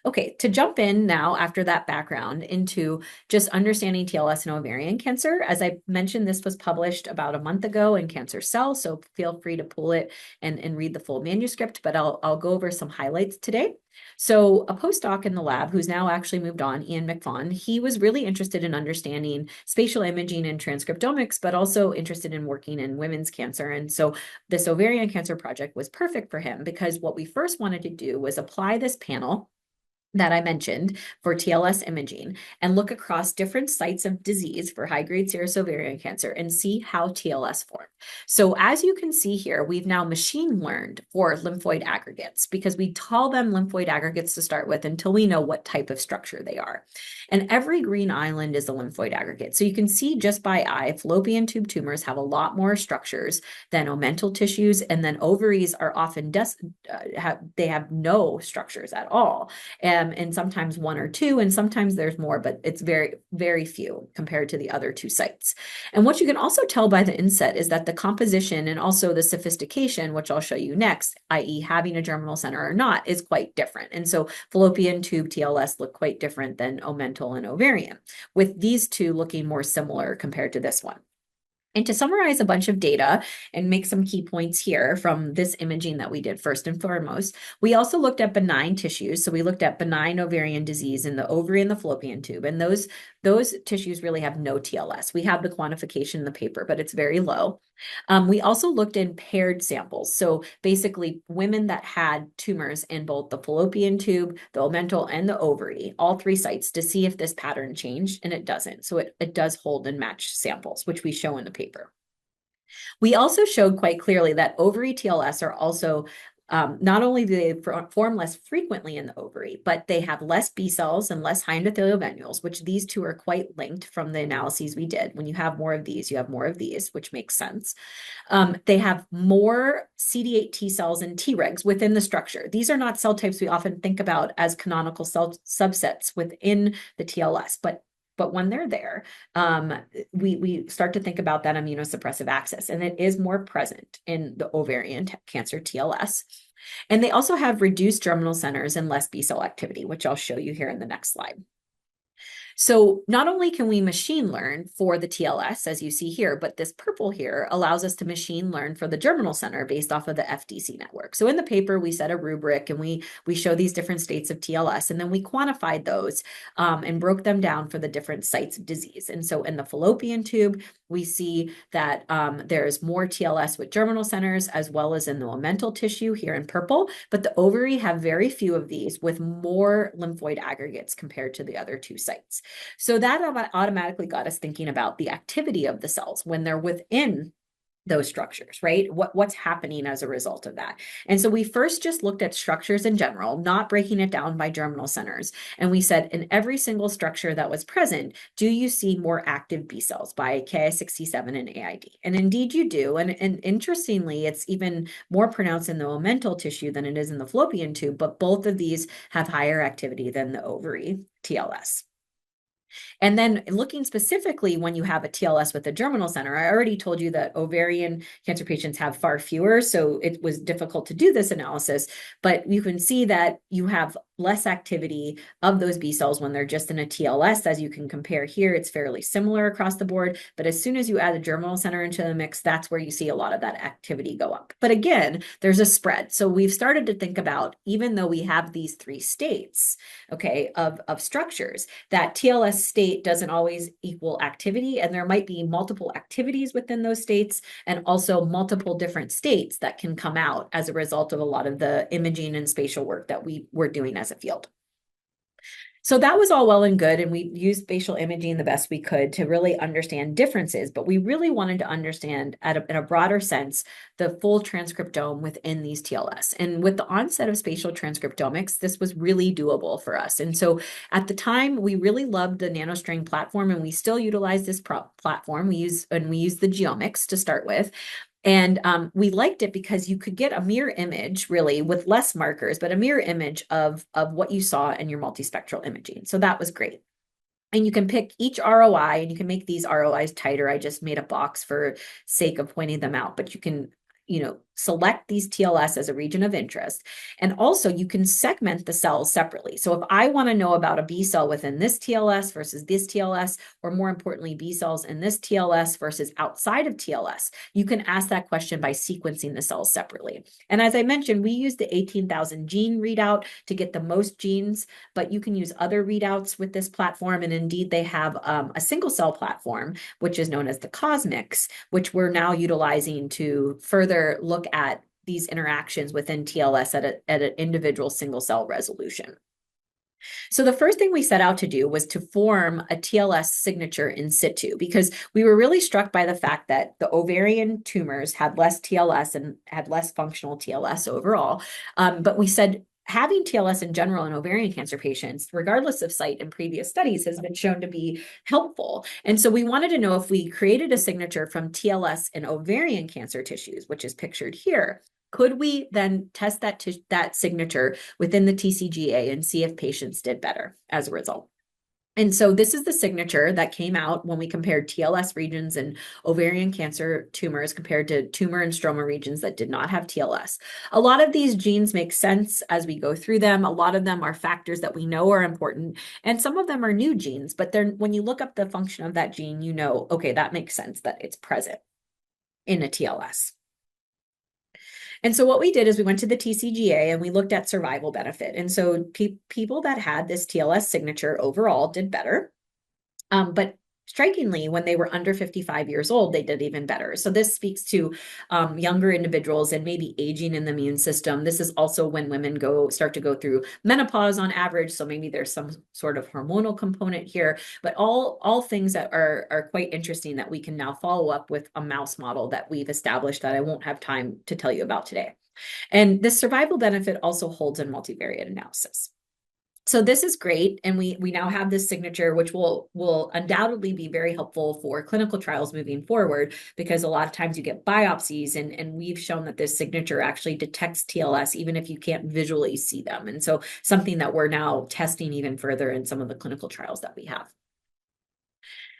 Okay, to jump in now after that background into just understanding TLS and ovarian cancer, as I mentioned, this was published about a month ago in Cancer Cell, so feel free to pull it and read the full manuscript, but I'll go over some highlights today. So a postdoc in the lab who's now actually moved on, Ian McFawn, he was really interested in understanding spatial imaging and transcriptomics, but also interested in working in women's cancer. And so this ovarian cancer project was perfect for him because what we first wanted to do was apply this panel that I mentioned for TLS imaging and look across different sites of disease for high-grade serous ovarian cancer and see how TLS form. So as you can see here, we've now machine learned for lymphoid aggregates because we call them lymphoid aggregates to start with until we know what type of structure they are. And every green island is a lymphoid aggregate. So you can see just by eye, fallopian tube tumors have a lot more structures than omental tissues, and then ovaries are often they have no structures at all. And sometimes one or two, and sometimes there's more, but it's very, very few compared to the other two sites. And what you can also tell by the inset is that the composition and also the sophistication, which I'll show you next, i.e. having a germinal center or not, is quite different. And so fallopian tube TLS look quite different than omental and ovarian, with these two looking more similar compared to this one. And to summarize a bunch of data and make some key points here from this imaging that we did first and foremost, we also looked at benign tissues. So we looked at benign ovarian disease in the ovary and the fallopian tube. And those tissues really have no TLS. We have the quantification in the paper, but it's very low. We also looked in paired samples. So basically women that had tumors in both the fallopian tube, the omental, and the ovary, all three sites, to see if this pattern changed, and it doesn't. So it does hold and match samples, which we show in the paper. We also showed quite clearly that ovary TLS are also not only do they form less frequently in the ovary, but they have less B cells and less high endothelial venules, which these two are quite linked from the analyses we did. When you have more of these, you have more of these, which makes sense. They have more CD8 T cells and Tregs within the structure. These are not cell types we often think about as canonical cell subsets within the TLS, but when they're there, we start to think about that immunosuppressive axis, and it is more present in the ovarian cancer TLS. And they also have reduced germinal centers and less B cell activity, which I'll show you here in the next slide. So not only can we machine learn for the TLS, as you see here, but this purple here allows us to machine learn for the germinal center based off of the FDC network. So in the paper, we set a rubric and we show these different states of TLS, and then we quantified those and broke them down for the different sites of disease. And so in the fallopian tube, we see that there's more TLS with germinal centers as well as in the omental tissue here in purple, but the ovary have very few of these with more lymphoid aggregates compared to the other two sites. So that automatically got us thinking about the activity of the cells when they're within those structures, right? What's happening as a result of that? And so we first just looked at structures in general, not breaking it down by germinal centers. And we said in every single structure that was present, do you see more active B cells by Ki67 and AID? And indeed you do. And interestingly, it's even more pronounced in the omental tissue than it is in the fallopian tube, but both of these have higher activity than the ovary TLS. And then looking specifically when you have a TLS with a germinal center, I already told you that ovarian cancer patients have far fewer, so it was difficult to do this analysis, but you can see that you have less activity of those B cells when they're just in a TLS. As you can compare here, it's fairly similar across the board, but as soon as you add a germinal center into the mix, that's where you see a lot of that activity go up. But again, there's a spread. So we've started to think about, even though we have these three states, okay, of structures, that TLS state doesn't always equal activity, and there might be multiple activities within those states and also multiple different states that can come out as a result of a lot of the imaging and spatial work that we were doing as a field. So that was all well and good, and we used spatial imaging the best we could to really understand differences, but we really wanted to understand in a broader sense the full transcriptome within these TLS. And with the onset of spatial transcriptomics, this was really doable for us. And so at the time, we really loved the NanoString platform, and we still utilize this platform. We use the geomics to start with. And we liked it because you could get a mirror image, really, with less markers, but a mirror image of what you saw in your multispectral imaging. So that was great. And you can pick each ROI, and you can make these ROIs tighter. I just made a box for sake of pointing them out, but you can select these TLS as a region of interest. And also you can segment the cells separately. So if I want to know about a B cell within this TLS versus this TLS, or more importantly, B cells in this TLS versus outside of TLS, you can ask that question by sequencing the cells separately. And as I mentioned, we use the 18,000 gene readout to get the most genes, but you can use other readouts with this platform. And indeed, they have a single cell platform, which is known as the CosMx, which we're now utilizing to further look at these interactions within TLS at an individual single cell resolution. So the first thing we set out to do was to form a TLS signature in situ, because we were really struck by the fact that the ovarian tumors had less TLS and had less functional TLS overall. But we said, having TLS in general in ovarian cancer patients, regardless of site in previous studies, has been shown to be helpful. And so we wanted to know if we created a signature from TLS in ovarian cancer tissues, which is pictured here, could we then test that signature within the TCGA and see if patients did better as a result? And so this is the signature that came out when we compared TLS regions in ovarian cancer tumors compared to tumor and stroma regions that did not have TLS. A lot of these genes make sense as we go through them. A lot of them are factors that we know are important, and some of them are new genes, but when you look up the function of that gene, you know, okay, that makes sense that it's present in a TLS. And so what we did is we went to the TCGA and we looked at survival benefit. And so people that had this TLS signature overall did better. But strikingly, when they were under 55 years old, they did even better. So this speaks to younger individuals and maybe aging in the immune system. This is also when women start to go through menopause on average. So maybe there's some sort of hormonal component here, but all things that are quite interesting that we can now follow up with a mouse model that we've established that I won't have time to tell you about today. And this survival benefit also holds in multivariate analysis. So this is great, and we now have this signature, which will undoubtedly be very helpful for clinical trials moving forward, because a lot of times you get biopsies, and we've shown that this signature actually detects TLS even if you can't visually see them. And so something that we're now testing even further in some of the clinical trials that we have.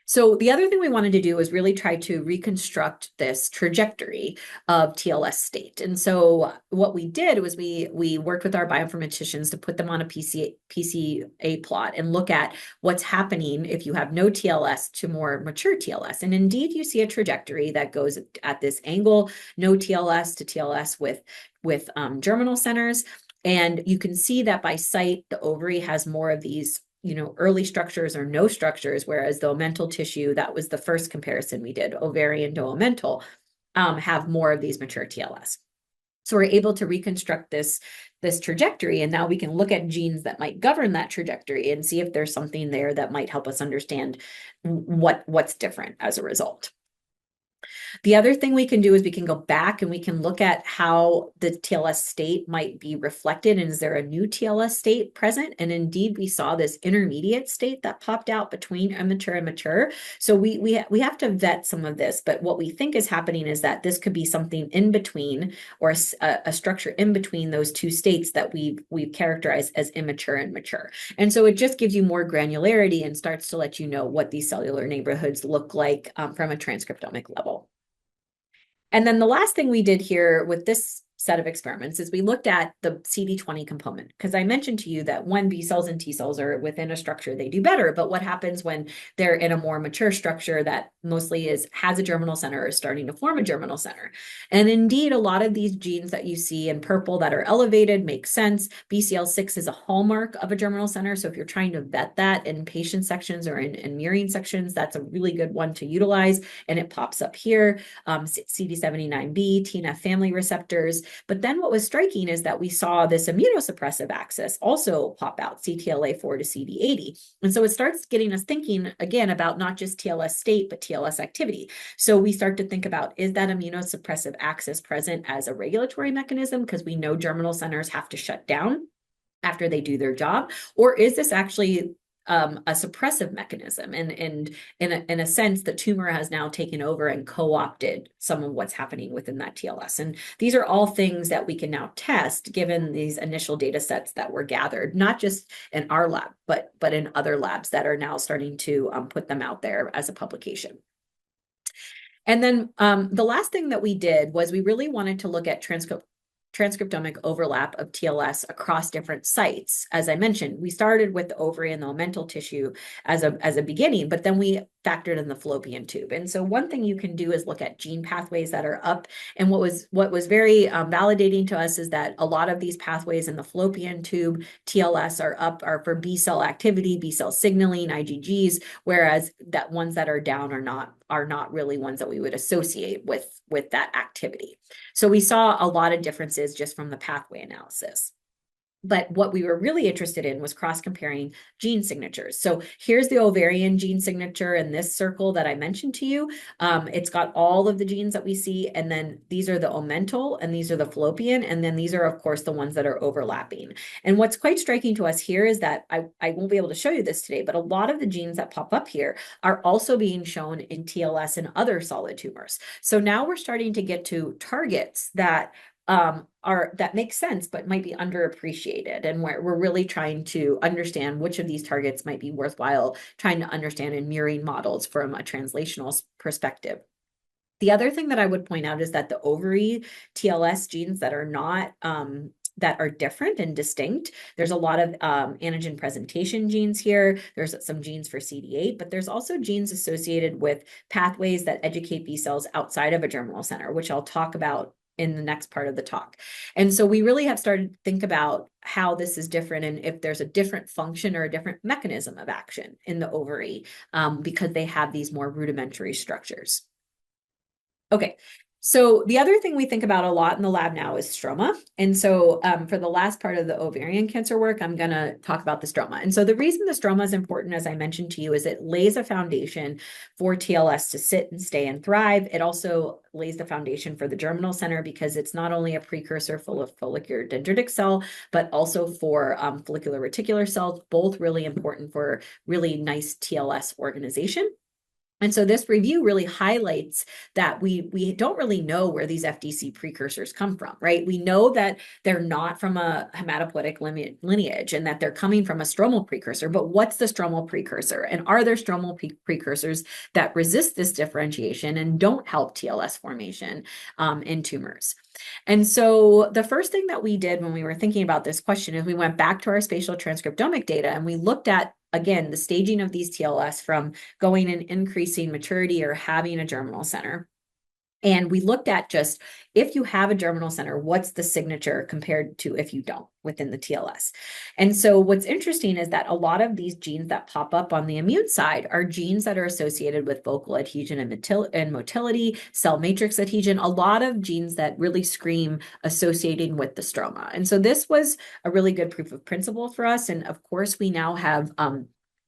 So the other thing we wanted to do is really try to reconstruct this trajectory of TLS state. And so what we did was we worked with our bioinformaticians to put them on a PCA plot and look at what's happening if you have no TLS to more mature TLS. And indeed, you see a trajectory that goes at this angle, no TLS to TLS with germinal centers. And you can see that by site, the ovary has more of these early structures or no structures, whereas the omental tissue, that was the first comparison we did, ovarian to omental, have more of these mature TLS. So we're able to reconstruct this trajectory, and now we can look at genes that might govern that trajectory and see if there's something there that might help us understand what's different as a result. The other thing we can do is we can go back and we can look at how the TLS state might be reflected, and is there a new TLS state present? And indeed, we saw this intermediate state that popped out between immature and mature. So we have to vet some of this, but what we think is happening is that this could be something in between, or a structure in between those two states that we've characterized as immature and mature. And so it just gives you more granularity and starts to let you know what these cellular neighborhoods look like from a transcriptomic level. And then the last thing we did here with this set of experiments is we looked at the CD20 component, because I mentioned to you that when B cells and T cells are within a structure, they do better. But what happens when they're in a more mature structure that mostly has a germinal center or is starting to form a germinal center? And indeed, a lot of these genes that you see in purple that are elevated make sense. BCL6 is a hallmark of a germinal center. So if you're trying to vet that in patient sections or in murine sections, that's a really good one to utilize. And it pops up here, CD79B, TNF family receptors. But then what was striking is that we saw this immunosuppressive axis also pop out, CTLA4 to CD80. And so it starts getting us thinking again about not just TLS state, but TLS activity. So we start to think about, is that immunosuppressive axis present as a regulatory mechanism? Because we know germinal centers have to shut down after they do their job, or is this actually a suppressive mechanism? And in a sense, the tumor has now taken over and co-opted some of what's happening within that TLS. And these are all things that we can now test given these initial data sets that were gathered, not just in our lab, but in other labs that are now starting to put them out there as a publication. And then the last thing that we did was we really wanted to look at transcriptomic overlap of TLS across different sites. As I mentioned, we started with the ovary and the omental tissue as a beginning, but then we factored in the fallopian tube. And so one thing you can do is look at gene pathways that are up. And what was very validating to us is that a lot of these pathways in the fallopian tube, TLS, are for B cell activity, B cell signaling, IgGs, whereas that ones that are down are not really ones that we would associate with that activity. So we saw a lot of differences just from the pathway analysis. But what we were really interested in was cross-comparing gene signatures. So here's the ovarian gene signature in this circle that I mentioned to you. It's got all of the genes that we see, and then these are the omental, and these are the fallopian, and then these are, of course, the ones that are overlapping. And what's quite striking to us here is that I won't be able to show you this today, but a lot of the genes that pop up here are also being shown in TLS and other solid tumors. So now we're starting to get to targets that that make sense, but might be underappreciated. And we're really trying to understand which of these targets might be worthwhile trying to understand in mirroring models from a translational perspective. The other thing that I would point out is that the ovary TLS genes that are not that are different and distinct. There's a lot of antigen presentation genes here. There's some genes for CD8, but there's also genes associated with pathways that educate B cells outside of a germinal center, which I'll talk about in the next part of the talk. And so we really have started to think about how this is different and if there's a different function or a different mechanism of action in the ovary because they have these more rudimentary structures. Okay, so the other thing we think about a lot in the lab now is stroma. And so for the last part of the ovarian cancer work, I'm going to talk about the stroma. And so the reason the stroma is important, as I mentioned to you, is it lays a foundation for TLS to sit and stay and thrive. It also lays the foundation for the germinal center because it's not only a precursor full of follicular dendritic cell, but also for follicular reticular cells, both really important for really nice TLS organization. And so this review really highlights that we don't really know where these FDC precursors come from, right? We know that they're not from a hematopoietic lineage and that they're coming from a stromal precursor, but what's the stromal precursor? And are there stromal precursors that resist this differentiation and don't help TLS formation in tumors? And so the first thing that we did when we were thinking about this question is we went back to our spatial transcriptomic data and we looked at, again, the staging of these TLS from going and increasing maturity or having a germinal center. And we looked at just if you have a germinal center, what's the signature compared to if you don't within the TLS. And so what's interesting is that a lot of these genes that pop up on the immune side are genes that are associated with focal adhesion and motility, cell matrix adhesion, a lot of genes that really scream associating with the stroma. And so this was a really good proof of principle for us. And of course, we now have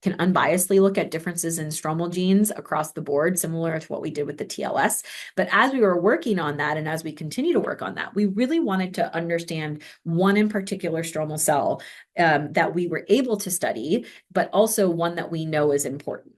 can unbiasedly look at differences in stromal genes across the board, similar to what we did with the TLS. But as we were working on that, and as we continue to work on that, we really wanted to understand one in particular stromal cell that we were able to study, but also one that we know is important.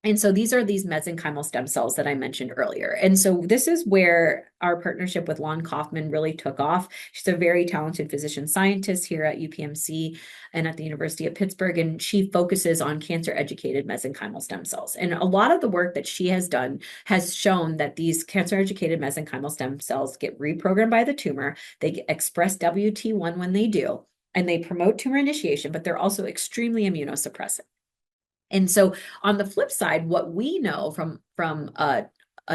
And so these are these mesenchymal stem cells that I mentioned earlier. And so this is where our partnership with Lon Kaufman really took off. She's a very talented physician scientist here at UPMC and at the University of Pittsburgh, and she focuses on cancer-educated mesenchymal stem cells. And a lot of the work that she has done has shown that these cancer-educated mesenchymal stem cells get reprogrammed by the tumor. They express WT1 when they do, and they promote tumor initiation, but they're also extremely immunosuppressive. And so on the flip side, what we know from a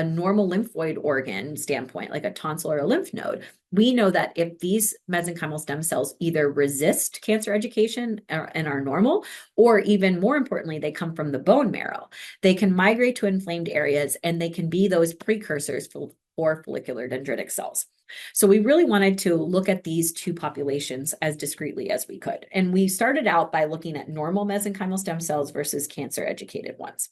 normal lymphoid organ standpoint, like a tonsil or a lymph node, we know that if these mesenchymal stem cells either resist cancer education and are normal, or even more importantly, they come from the bone marrow, they can migrate to inflamed areas and they can be those precursors for follicular dendritic cells. So we really wanted to look at these two populations as discretely as we could. And we started out by looking at normal mesenchymal stem cells versus cancer-educated ones.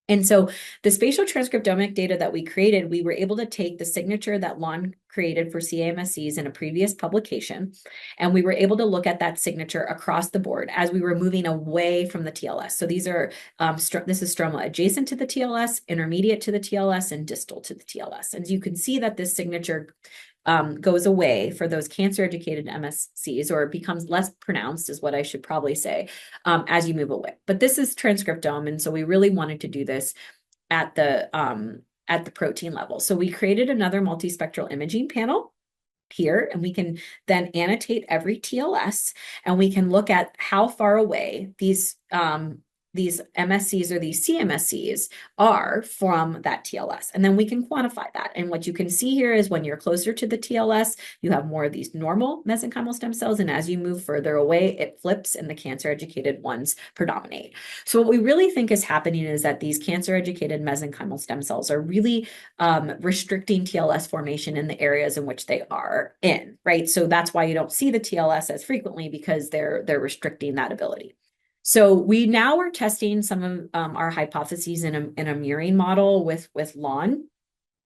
And so the spatial transcriptomic data that we created, we were able to take the signature that Lon created for CAMSCs in a previous publication, and we were able to look at that signature across the board as we were moving away from the TLS. So these are, this is stroma adjacent to the TLS, intermediate to the TLS, and distal to the TLS. And you can see that this signature goes away for those cancer-educated MSCs, or becomes less pronounced is what I should probably say, as you move away. But this is transcriptome, and so we really wanted to do this at the protein level. So we created another multispectral imaging panel here, and we can then annotate every TLS, and we can look at how far away these MSCs or these CMSCs are from that TLS. And then we can quantify that. And what you can see here is when you're closer to the TLS, you have more of these normal mesenchymal stem cells. And as you move further away, it flips and the cancer-educated ones predominate. So what we really think is happening is that these cancer-educated mesenchymal stem cells are really restricting TLS formation in the areas in which they are in, right? So that's why you don't see the TLS as frequently, because they're restricting that ability. So we now are testing some of our hypotheses in a mirroring model with Lon.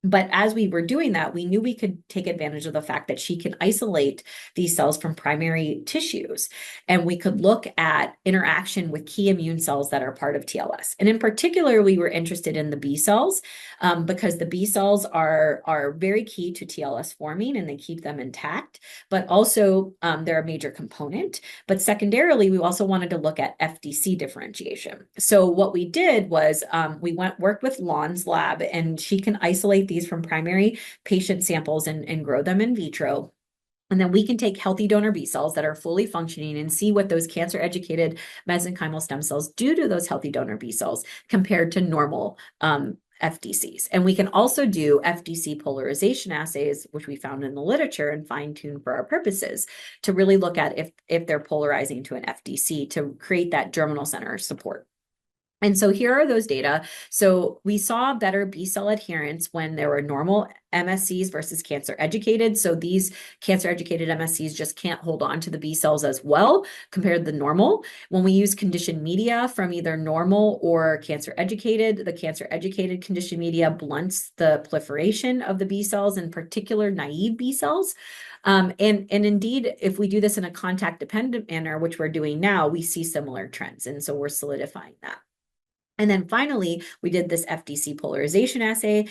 But as we were doing that, we knew we could take advantage of the fact that she can isolate these cells from primary tissues. And we could look at interaction with key immune cells that are part of TLS. And in particular, we were interested in the B cells because the B cells are very key to TLS forming and they keep them intact. But also, they're a major component. But secondarily, we also wanted to look at FDC differentiation. So what we did was we worked with Lon's lab, and she can isolate these from primary patient samples and grow them in vitro. And then we can take healthy donor B cells that are fully functioning and see what those cancer-educated mesenchymal stem cells do to those healthy donor B cells compared to normal FDCs. And we can also do FDC polarization assays, which we found in the literature and fine-tune for our purposes to really look at if they're polarizing to an FDC to create that germinal center support. And so here are those data. So we saw better B cell adherence when there were normal MSCs versus cancer educated. So these cancer educated MSCs just can't hold on to the B cells as well compared to the normal. When we use conditioned media from either normal or cancer educated, the cancer educated conditioned media blunts the proliferation of the B cells, in particular naive B cells. And indeed, if we do this in a contact dependent manner, which we're doing now, we see similar trends. And so we're solidifying that. And then finally, we did this FDC polarization assay,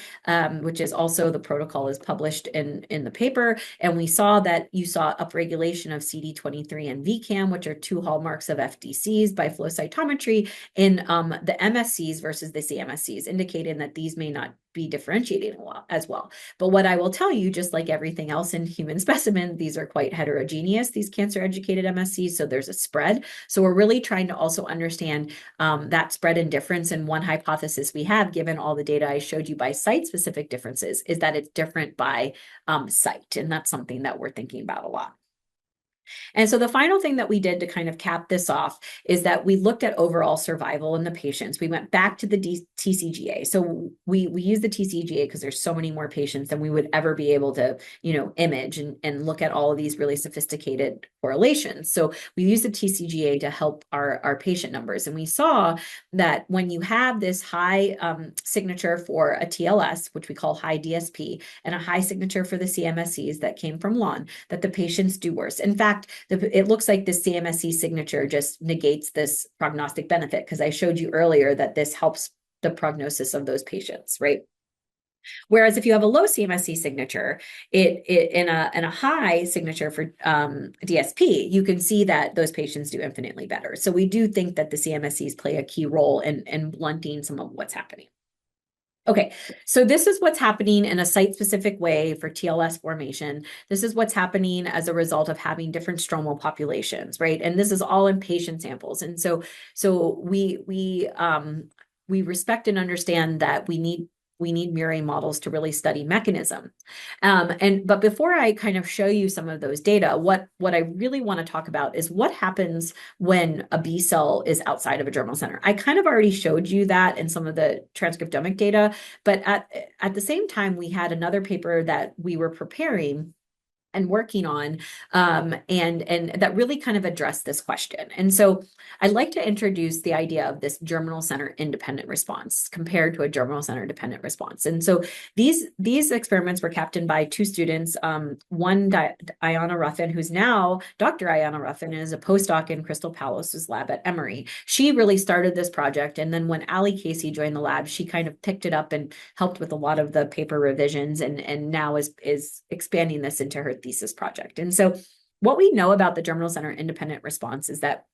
which is also the protocol is published in the paper. And we saw that you saw upregulation of CD23 and VCAM, which are two hallmarks of FDCs by flow cytometry in the MSCs versus the CMSCs, indicating that these may not be differentiating as well. But what I will tell you, just like everything else in human specimen, these are quite heterogeneous, these cancer-educated MSCs, so there's a spread. So we're really trying to also understand that spread and difference. And one hypothesis we have, given all the data I showed you by site-specific differences, is that it's different by site. And that's something that we're thinking about a lot. And so the final thing that we did to kind of cap this off is that we looked at overall survival in the patients. We went back to the TCGA. So we use the TCGA because there's so many more patients than we would ever be able to, image and look at all of these really sophisticated correlations. So we use the TCGA to help our patient numbers. And we saw that when you have this high signature for a TLS, which we call high DSP, and a high signature for the CMSCs that came from Lon, that the patients do worse. In fact, it looks like the CMSC signature just negates this prognostic benefit because I showed you earlier that this helps the prognosis of those patients, right? Whereas if you have a low CMSC signature, in a high signature for DSP, you can see that those patients do infinitely better. So we do think that the CMSCs play a key role in blunting some of what's happening. Okay, so this is what's happening in a site-specific way for TLS formation. This is what's happening as a result of having different stromal populations, right? And this is all in patient samples. And so we respect and understand that we need murine models to really study mechanism. But before I kind of show you some of those data, what I really want to talk about is what happens when a B cell is outside of a germinal center. I kind of already showed you that in some of the transcriptomic data, but at the same time, we had another paper that we were preparing and working on, and that really kind of addressed this question. And so I'd like to introduce the idea of this germinal center independent response compared to a germinal center dependent response. And so these experiments were captained by two students, one Ayanna Ruffin, who's now Dr. Ayanna Ruffin, is a postdoc in Crystal Palos' lab at Emory. She really started this project, and then when Ali Casey joined the lab, she kind of picked it up and helped with a lot of the paper revisions, and now is expanding this into her thesis project. And so what we know about the germinal center independent response is that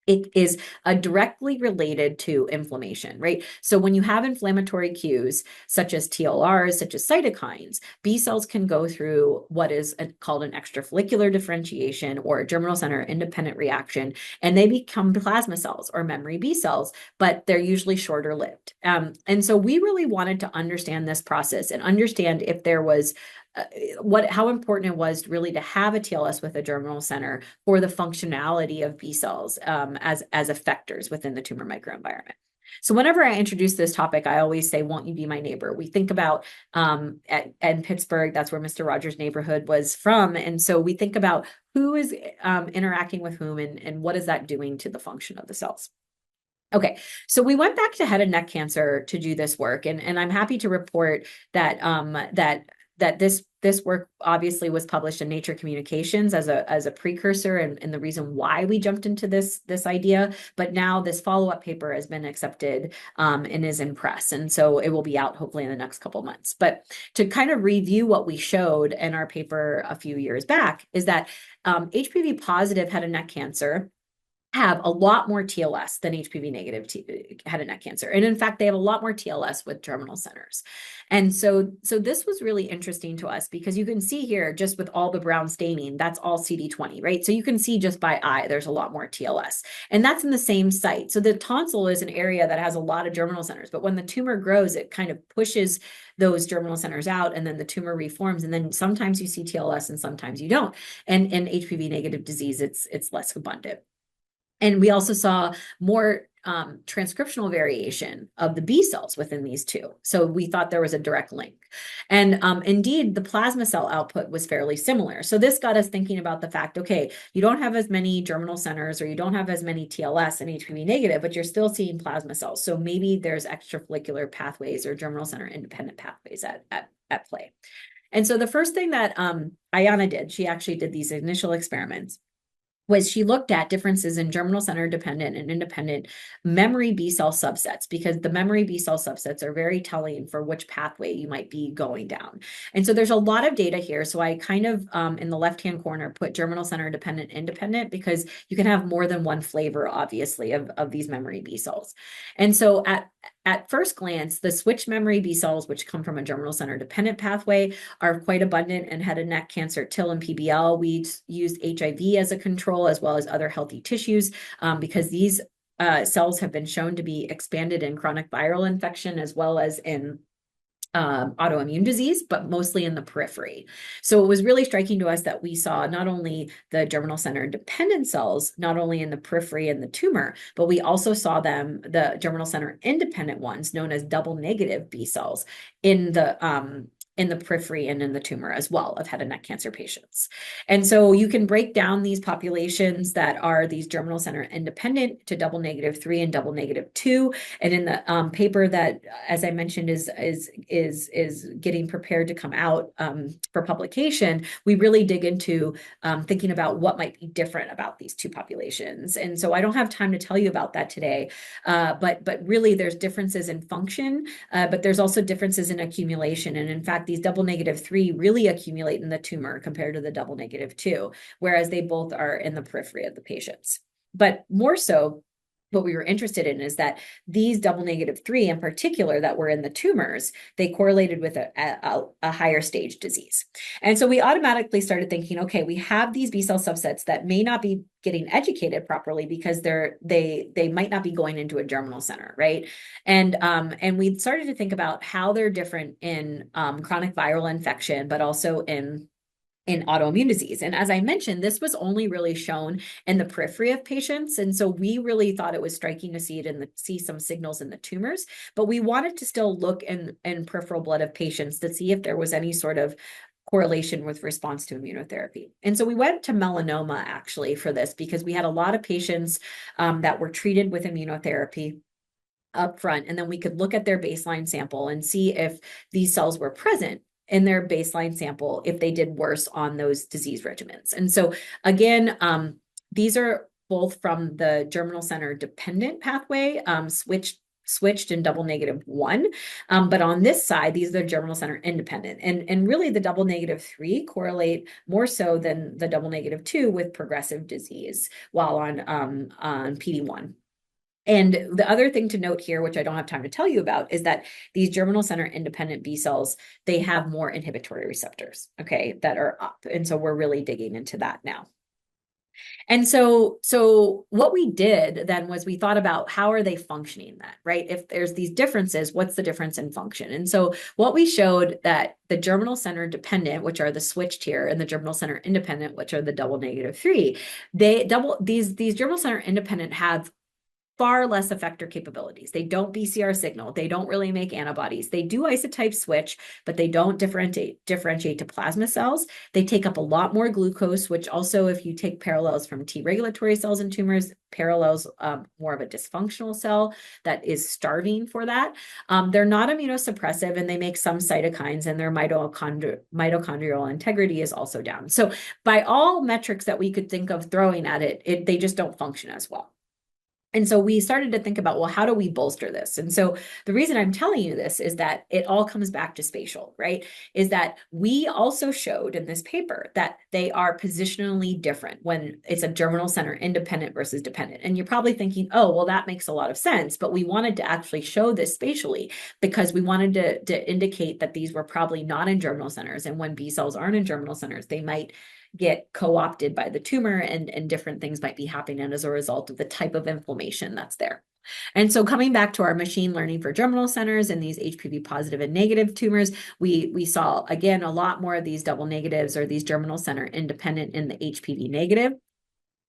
it is directly related to inflammation, right? So when you have inflammatory cues, such as TLRs, such as cytokines, B cells can go through what is called an extrafollicular differentiation or a germinal center independent reaction, and they become plasma cells or memory B cells, but they're usually shorter lived. And so we really wanted to understand this process and understand if there was how important it was really to have a TLS with a germinal center for the functionality of B cells as effectors within the tumor microenvironment. So whenever I introduce this topic, I always say, won't you be my neighbor? We think about at Pittsburgh, that's where Mr. Rogers' neighborhood was from. And so we think about who is interacting with whom and what is that doing to the function of the cells. Okay, so we went back to head and neck cancer to do this work, and I'm happy to report that that this work obviously was published in Nature Communications as a precursor and the reason why we jumped into this idea. But now this follow-up paper has been accepted and is in press, and so it will be out hopefully in the next couple months. But to kind of review what we showed in our paper a few years back is that HPV positive head and neck cancer have a lot more TLS than HPV negative head and neck cancer. And in fact, they have a lot more TLS with germinal centers. And so this was really interesting to us because you can see here, just with all the brown staining, that's all CD20, right? So you can see just by eye, there's a lot more TLS. And that's in the same site. So the tonsil is an area that has a lot of germinal centers, but when the tumor grows, it kind of pushes those germinal centers out and then the tumor reforms. And then sometimes you see TLS and sometimes you don't. And in HPV negative disease, it's less abundant. And we also saw more transcriptional variation of the B cells within these two. So we thought there was a direct link. And indeed, the plasma cell output was fairly similar. So this got us thinking about the fact, okay, you don't have as many germinal centers or you don't have as many TLS and HPV negative, but you're still seeing plasma cells. So maybe there's extrafollicular pathways or germinal center independent pathways at play. And so the first thing that Ayana did, she actually did these initial experiments, was she looked at differences in germinal center dependent and independent memory B cell subsets, because the memory B cell subsets are very telling for which pathway you might be going down. And so there's a lot of data here. So I kind of, in the left-hand corner, put germinal center dependent, independent, because you can have more than one flavor, obviously, of these memory B cells. And so at first glance, the switch memory B cells, which come from a germinal center dependent pathway, are quite abundant in head and neck cancer, TIL and PBL. We used HIV as a control as well as other healthy tissues because these cells have been shown to be expanded in chronic viral infection as well as in autoimmune disease, but mostly in the periphery. So it was really striking to us that we saw not only the germinal center dependent cells, not only in the periphery and the tumor, but we also saw them, the germinal center independent ones, known as double negative B cells, in the periphery and in the tumor as well of head and neck cancer patients. And so you can break down these populations that are these germinal center independent to double negative 3 and double negative 2. And in the paper that, as I mentioned, is getting prepared to come out for publication, we really dig into thinking about what might be different about these two populations. And so I don't have time to tell you about that today, but really there's differences in function, but there's also differences in accumulation. And in fact, these double negative 3 really accumulate in the tumor compared to the double negative 2, whereas they both are in the periphery of the patients. But more so, what we were interested in is that these double negative 3 in particular that were in the tumors, they correlated with a higher stage disease. And so we automatically started thinking, okay, we have these B cell subsets that may not be getting educated properly because they might not be going into a germinal center, right? And we started to think about how they're different in chronic viral infection, but also in autoimmune disease. And as I mentioned, this was only really shown in the periphery of patients. And so we really thought it was striking to see it see some signals in the tumors, but we wanted to still look in peripheral blood of patients to see if there was any sort of correlation with response to immunotherapy. And so we went to melanoma actually for this because we had a lot of patients that were treated with immunotherapy up front, and then we could look at their baseline sample and see if these cells were present in their baseline sample if they did worse on those disease regimens. And so again, these are both from the germinal center dependent pathway, switched in double negative 1. But on this side, these are the germinal center independent. And really the double negative 3 correlate more so than the double negative 2 with progressive disease while on PD-1. And the other thing to note here, which I don't have time to tell you about, is that these germinal center independent B cells, they have more inhibitory receptors, okay, that are up. And so we're really digging into that now. And so what we did then was we thought about how are they functioning then, right? If there's these differences, what's the difference in function? And so what we showed that the germinal center dependent, which are the switched here, and the germinal center independent, which are the double negative 3, these germinal center independent have far less effector capabilities. They don't BCR signal. They don't really make antibodies. They do isotype switch, but they don't differentiate to plasma cells. They take up a lot more glucose, which also, if you take parallels from T regulatory cells in tumors, parallels more of a dysfunctional cell that is starving for that. They're not immunosuppressive, and they make some cytokines, and their mitochondrial integrity is also down. So by all metrics that we could think of throwing at it, they just don't function as well. And so we started to think about, well, how do we bolster this? And so the reason I'm telling you this is that it all comes back to spatial, right? Is that we also showed in this paper that they are positionally different when it's a germinal center independent versus dependent. And you're probably thinking, oh, well, that makes a lot of sense. But we wanted to actually show this spatially because we wanted to indicate that these were probably not in germinal centers. And when B cells aren't in germinal centers, they might get co-opted by the tumor, and different things might be happening as a result of the type of inflammation that's there. And so coming back to our machine learning for germinal centers and these HPV positive and negative tumors, we saw, again, a lot more of these double negatives or these germinal center independent in the HPV negative.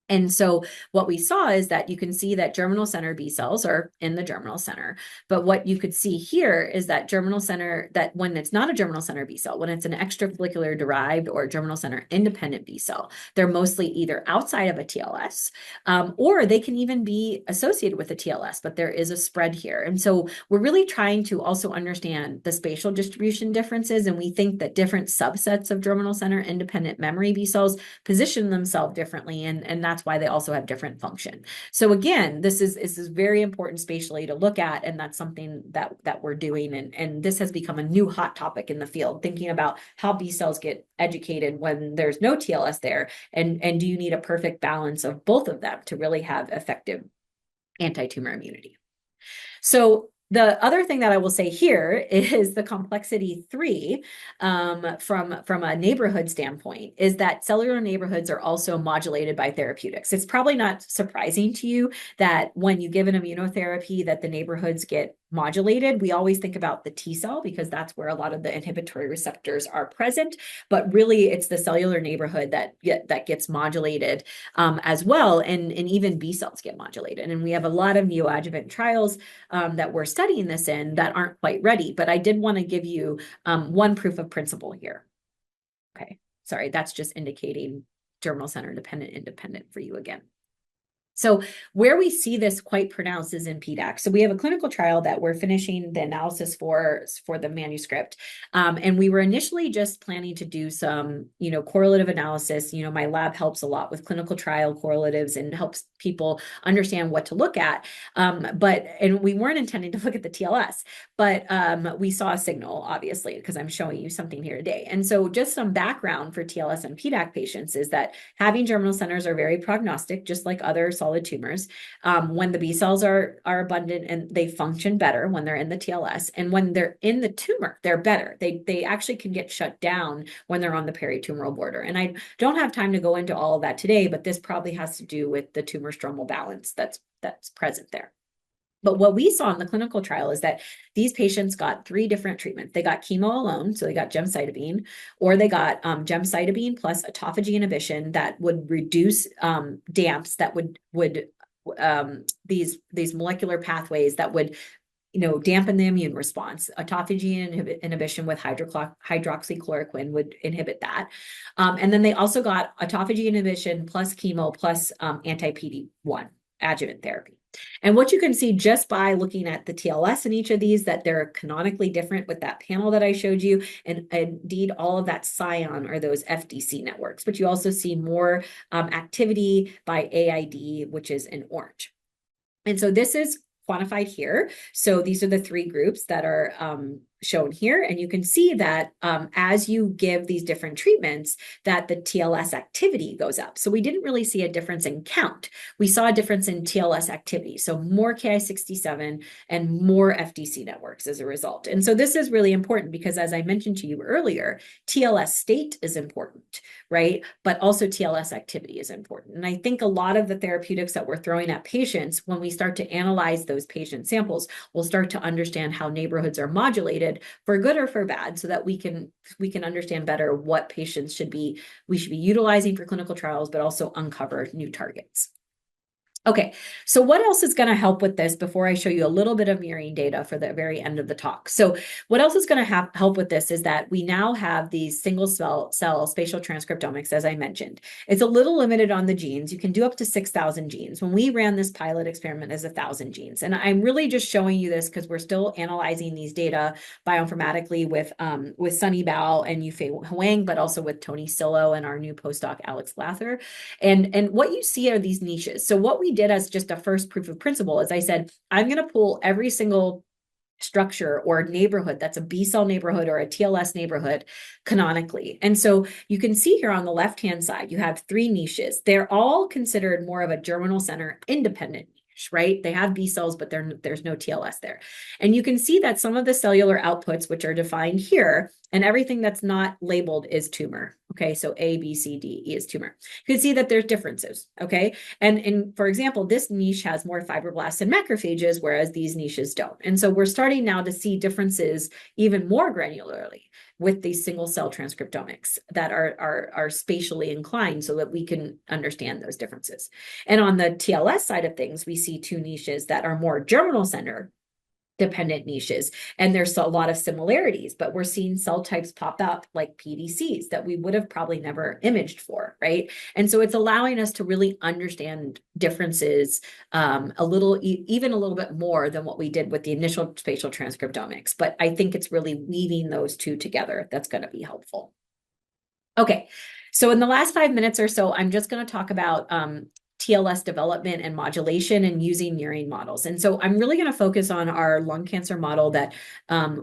And so what we saw is that you can see that germinal center B cells are in the germinal center. But what you could see here is that germinal center, that when it's not a germinal center B cell, when it's an extrafollicular derived or germinal center independent B cell, they're mostly either outside of a TLS, or they can even be associated with a TLS, but there is a spread here. And so we're really trying to also understand the spatial distribution differences. And we think that different subsets of germinal center independent memory B cells position themselves differently. And that's why they also have different function. So again, this is very important spatially to look at, and that's something that we're doing. And this has become a new hot topic in the field, thinking about how B cells get educated when there's no TLS there, and do you need a perfect balance of both of them to really have effective anti-tumor immunity. So the other thing that I will say here is the complexity 3 from a neighborhood standpoint is that cellular neighborhoods are also modulated by therapeutics. It's probably not surprising to you that when you give an immunotherapy that the neighborhoods get modulated. We always think about the T cell because that's where a lot of the inhibitory receptors are present, but really it's the cellular neighborhood that gets modulated as well, and even B cells get modulated. And we have a lot of neoadjuvant trials that we're studying this in that aren't quite ready, but I did want to give you one proof of principle here. Okay, sorry, that's just indicating germinal center dependent, independent for you again. So where we see this quite pronounced is in PDAC. So we have a clinical trial that we're finishing the analysis for the manuscript. And we were initially just planning to do some, correlative analysis. My lab helps a lot with clinical trial correlatives and helps people understand what to look at. And we weren't intending to look at the TLS, but we saw a signal, obviously, because I'm showing you something here today. And so just some background for TLS and PDAC patients is that having germinal centers are very prognostic, just like other solid tumors. When the B cells are abundant and they function better when they're in the TLS, and when they're in the tumor, they're better. They actually can get shut down when they're on the peritumoral border. And I don't have time to go into all of that today, but this probably has to do with the tumor stromal balance that's present there. But what we saw in the clinical trial is that these patients got 3 different treatments. They got chemo alone, so they got gemcitabine, or they got gemcitabine plus autophagy inhibition that would reduce DAMPs, that would these molecular pathways that would dampen the immune response. Autophagy inhibition with hydroxychloroquine would inhibit that. And then they also got autophagy inhibition plus chemo plus anti-PD-1 adjuvant therapy. And what you can see just by looking at the TLS in each of these, that they're canonically different with that panel that I showed you. And indeed, all of that cyan are those FDC networks. But you also see more activity by AID, which is in orange. And so this is quantified here. So these are the 3 groups that are shown here. And you can see that as you give these different treatments, that the TLS activity goes up. So we didn't really see a difference in count. We saw a difference in TLS activity. So more Ki67 and more FDC networks as a result. And so this is really important because, as I mentioned to you earlier, TLS state is important, right? But also TLS activity is important. And I think a lot of the therapeutics that we're throwing at patients, when we start to analyze those patient samples, we'll start to understand how neighborhoods are modulated for good or for bad, so that we can understand better what patients we should be utilizing for clinical trials, but also uncover new targets. Okay, so what else is going to help with this before I show you a little bit of mirroring data for the very end of the talk? So what else is going to help with this is that we now have these single cell spatial transcriptomics, as I mentioned. It's a little limited on the genes. You can do up to 6,000 genes. When we ran this pilot experiment, is 1,000 genes. And I'm really just showing you this because we're still analyzing these data bioinformatically with Sunny Bao and Yufei Huang, but also with Tony Sillo and our new postdoc, Alex Lather. And what you see are these niches. So what we did as just a first proof of principle is I said, I'm going to pull every single structure or neighborhood that's a B cell neighborhood or a TLS neighborhood canonically. And so you can see here on the left-hand side, you have 3 niches. They're all considered more of a germinal center independent niche, right? They have B cells, but there's no TLS there. And you can see that some of the cellular outputs, which are defined here, and everything that's not labeled is tumor. Okay, so A, B, C, D, E is tumor. You can see that there's differences, okay? And for example, this niche has more fibroblasts and macrophages, whereas these niches don't. And so we're starting now to see differences even more granularly with these single cell transcriptomics that are spatially inclined so that we can understand those differences. And on the TLS side of things, we see 2 niches that are more germinal center dependent niches. And there's a lot of similarities, but we're seeing cell types pop up like PDCs that we would have probably never imaged for, right? And so it's allowing us to really understand differences even a little bit more than what we did with the initial spatial transcriptomics. But I think it's really weaving those 2 together that's going to be helpful. Okay, so in the last 5 minutes or so, I'm just going to talk about TLS development and modulation and using mirroring models. And so I'm really going to focus on our lung cancer model that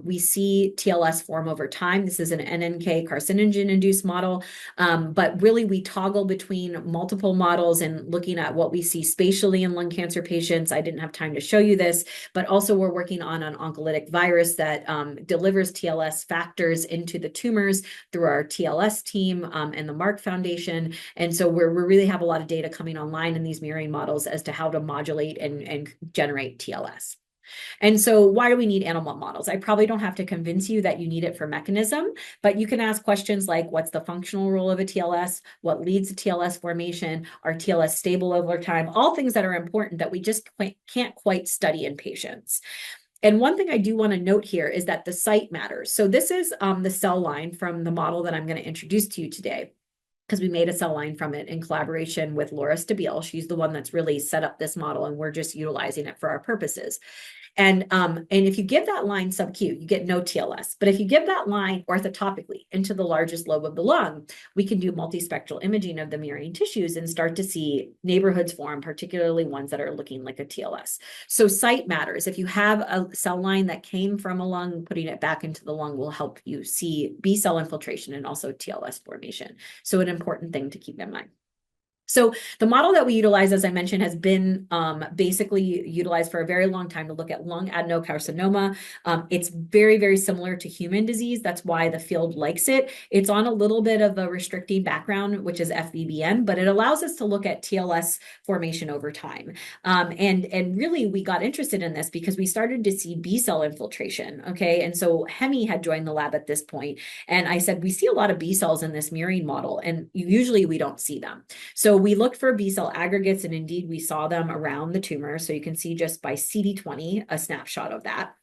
we see TLS form over time. This is an NNK carcinogen-induced model, but really we toggle between multiple models and looking at what we see spatially in lung cancer patients. I didn't have time to show you this, but also we're working on an oncolytic virus that delivers TLS factors into the tumors through our TLS team and the Mark Foundation. And so we really have a lot of data coming online in these mirroring models as to how to modulate and generate TLS. And so why do we need animal models? I probably don't have to convince you that you need it for mechanism, but you can ask questions like, what's the functional role of a TLS? What leads to TLS formation? Are TLS stable over time? All things that are important that we just can't quite study in patients. And one thing I do want to note here is that the site matters. So this is the cell line from the model that I'm going to introduce to you today, because we made a cell line from it in collaboration with Laura Stabile. She's the one that's really set up this model, and we're just utilizing it for our purposes. And if you give that line sub-Q, you get no TLS. But if you give that line orthotopically into the largest lobe of the lung, we can do multispectral imaging of the mirroring tissues and start to see neighborhoods form, particularly ones that are looking like a TLS. So site matters. If you have a cell line that came from a lung, putting it back into the lung will help you see B cell infiltration and also TLS formation. So an important thing to keep in mind. So the model that we utilize, as I mentioned, has been basically utilized for a very long time to look at lung adenocarcinoma. It's very, very similar to human disease. That's why the field likes it. It's on a little bit of a restricting background, which is FVBN, but it allows us to look at TLS formation over time. And really, we got interested in this because we started to see B cell infiltration, okay? And so Hemi had joined the lab at this point, and I said, we see a lot of B cells in this mirroring model, and usually we don't see them. So we looked for B cell aggregates, and indeed we saw them around the tumor. So you can see just by CD20, a snapshot of that.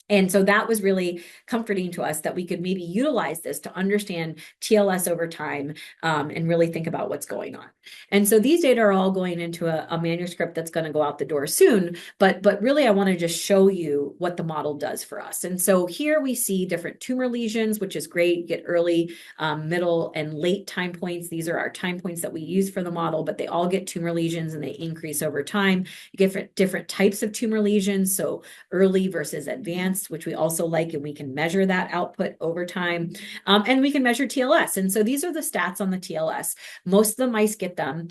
And so that was really comforting to us that we could maybe utilize this to understand TLS over time and really think about what's going on. And so these data are all going into a manuscript that's going to go out the door soon, but really I want to just show you what the model does for us. And so here we see different tumor lesions, which is great. You get early, middle, and late time points. These are our time points that we use for the model, but they all get tumor lesions and they increase over time. You get different types of tumor lesions, so early versus advanced, which we also like, and we can measure that output over time. And we can measure TLS. And so these are the stats on the TLS. Most of the mice get them.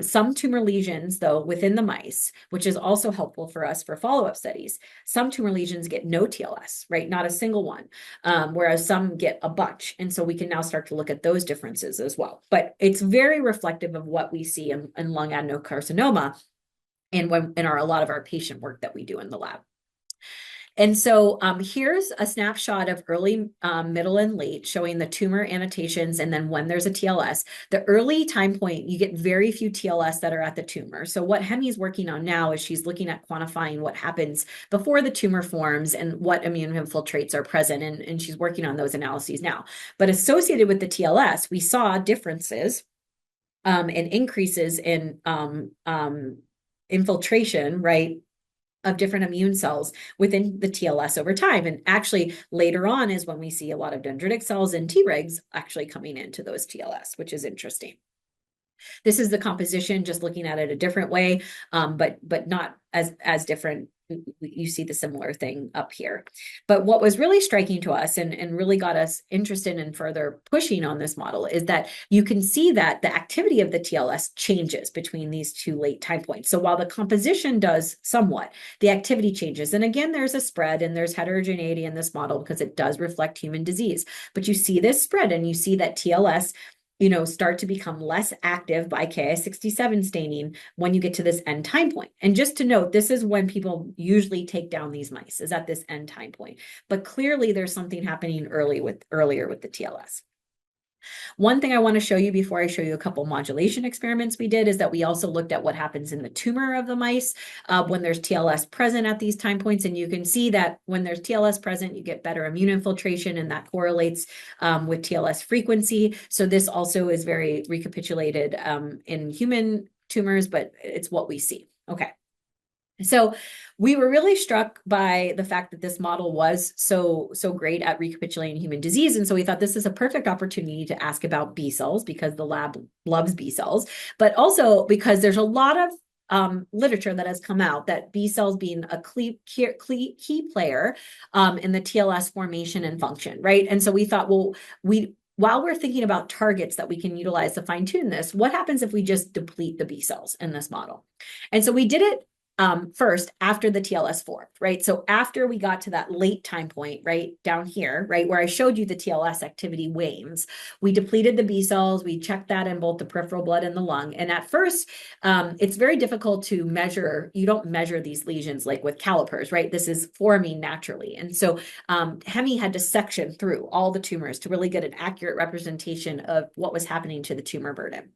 Some tumor lesions, though, within the mice, which is also helpful for us for follow-up studies. Some tumor lesions get no TLS, right? Not a single one, whereas some get a bunch. And so we can now start to look at those differences as well. But it's very reflective of what we see in lung adenocarcinoma and in a lot of our patient work that we do in the lab. And so here's a snapshot of early, middle, and late, showing the tumor annotations and then when there's a TLS. The early time point, you get very few TLS that are at the tumor. So what Hemi's working on now is she's looking at quantifying what happens before the tumor forms and what immune infiltrates are present, and she's working on those analyses now. But associated with the TLS, we saw differences and increases in infiltration, right, of different immune cells within the TLS over time. And actually later on is when we see a lot of dendritic cells and Tregs actually coming into those TLS, which is interesting. This is the composition, just looking at it a different way, but not as different. You see the similar thing up here. But what was really striking to us and really got us interested in further pushing on this model is that you can see that the activity of the TLS changes between these two late time points. So while the composition does somewhat, the activity changes. And again, there's a spread and there's heterogeneity in this model because it does reflect human disease. But you see this spread and you see that TLS start to become less active by Ki-67 staining when you get to this end time point. And just to note, this is when people usually take down these mice, is at this end time point. But clearly there's something happening earlier with the TLS. One thing I want to show you before I show you a couple modulation experiments we did is that we also looked at what happens in the tumor of the mice when there's TLS present at these time points. And you can see that when there's TLS present, you get better immune infiltration, and that correlates with TLS frequency. So this also is very recapitulated in human tumors, but it's what we see. Okay. So we were really struck by the fact that this model was so great at recapitulating human disease. And so we thought this is a perfect opportunity to ask about B cells, because the lab loves B cells, but also because there's a lot of literature that has come out that B cells being a key player in the TLS formation and function, right? And so we thought, well, while we're thinking about targets that we can utilize to fine tune this, what happens if we just deplete the B cells in this model? And so we did it first after the TLS formed, right? So after we got to that late time point, right down here, right, where I showed you the TLS activity wanes, we depleted the B cells, we checked that in both the peripheral blood and the lung. And at first, it's very difficult to measure. You don't measure these lesions like with calipers, right? This is forming naturally. And so Hemi had to section through all the tumors to really get an accurate representation of what was happening to the tumor burden.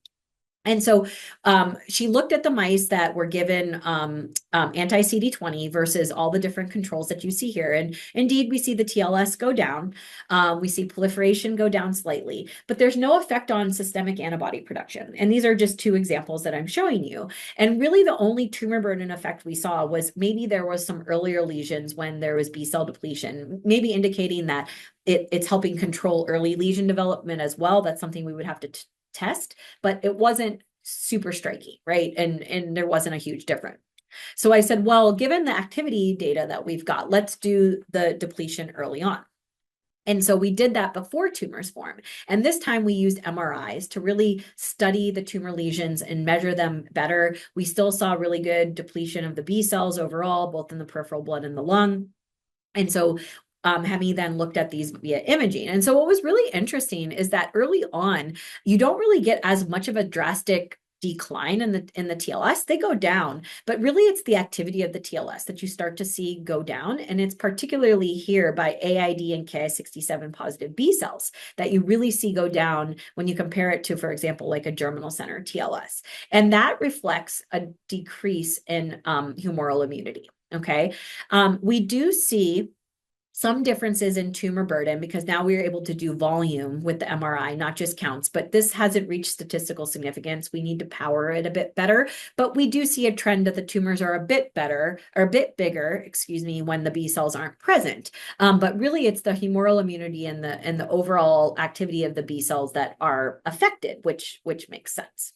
And so she looked at the mice that were given anti-CD20 versus all the different controls that you see here. And indeed, we see the TLS go down. We see proliferation go down slightly, but there's no effect on systemic antibody production. And these are just two examples that I'm showing you. And really the only tumor burden effect we saw was maybe there was some earlier lesions when there was B cell depletion, maybe indicating that it's helping control early lesion development as well. That's something we would have to test, but it wasn't super striking, right? And there wasn't a huge difference. So I said, well, given the activity data that we've got, let's do the depletion early on. And so we did that before tumors form. And this time we used MRIs to really study the tumor lesions and measure them better. We still saw really good depletion of the B cells overall, both in the peripheral blood and the lung. And so Hemi then looked at these via imaging. And so what was really interesting is that early on, you don't really get as much of a drastic decline in the TLS. They go down, but really it's the activity of the TLS that you start to see go down. And it's particularly here by AID and Ki-67 positive B cells that you really see go down when you compare it to, for example, like a germinal center TLS. And that reflects a decrease in humoral immunity. Okay. We do see some differences in tumor burden because now we're able to do volume with the MRI, not just counts, but this hasn't reached statistical significance. We need to power it a bit better, but we do see a trend that the tumors are a bit better or a bit bigger, excuse me, when the B cells aren't present. But really it's the humoral immunity and the overall activity of the B cells that are affected, which makes sense.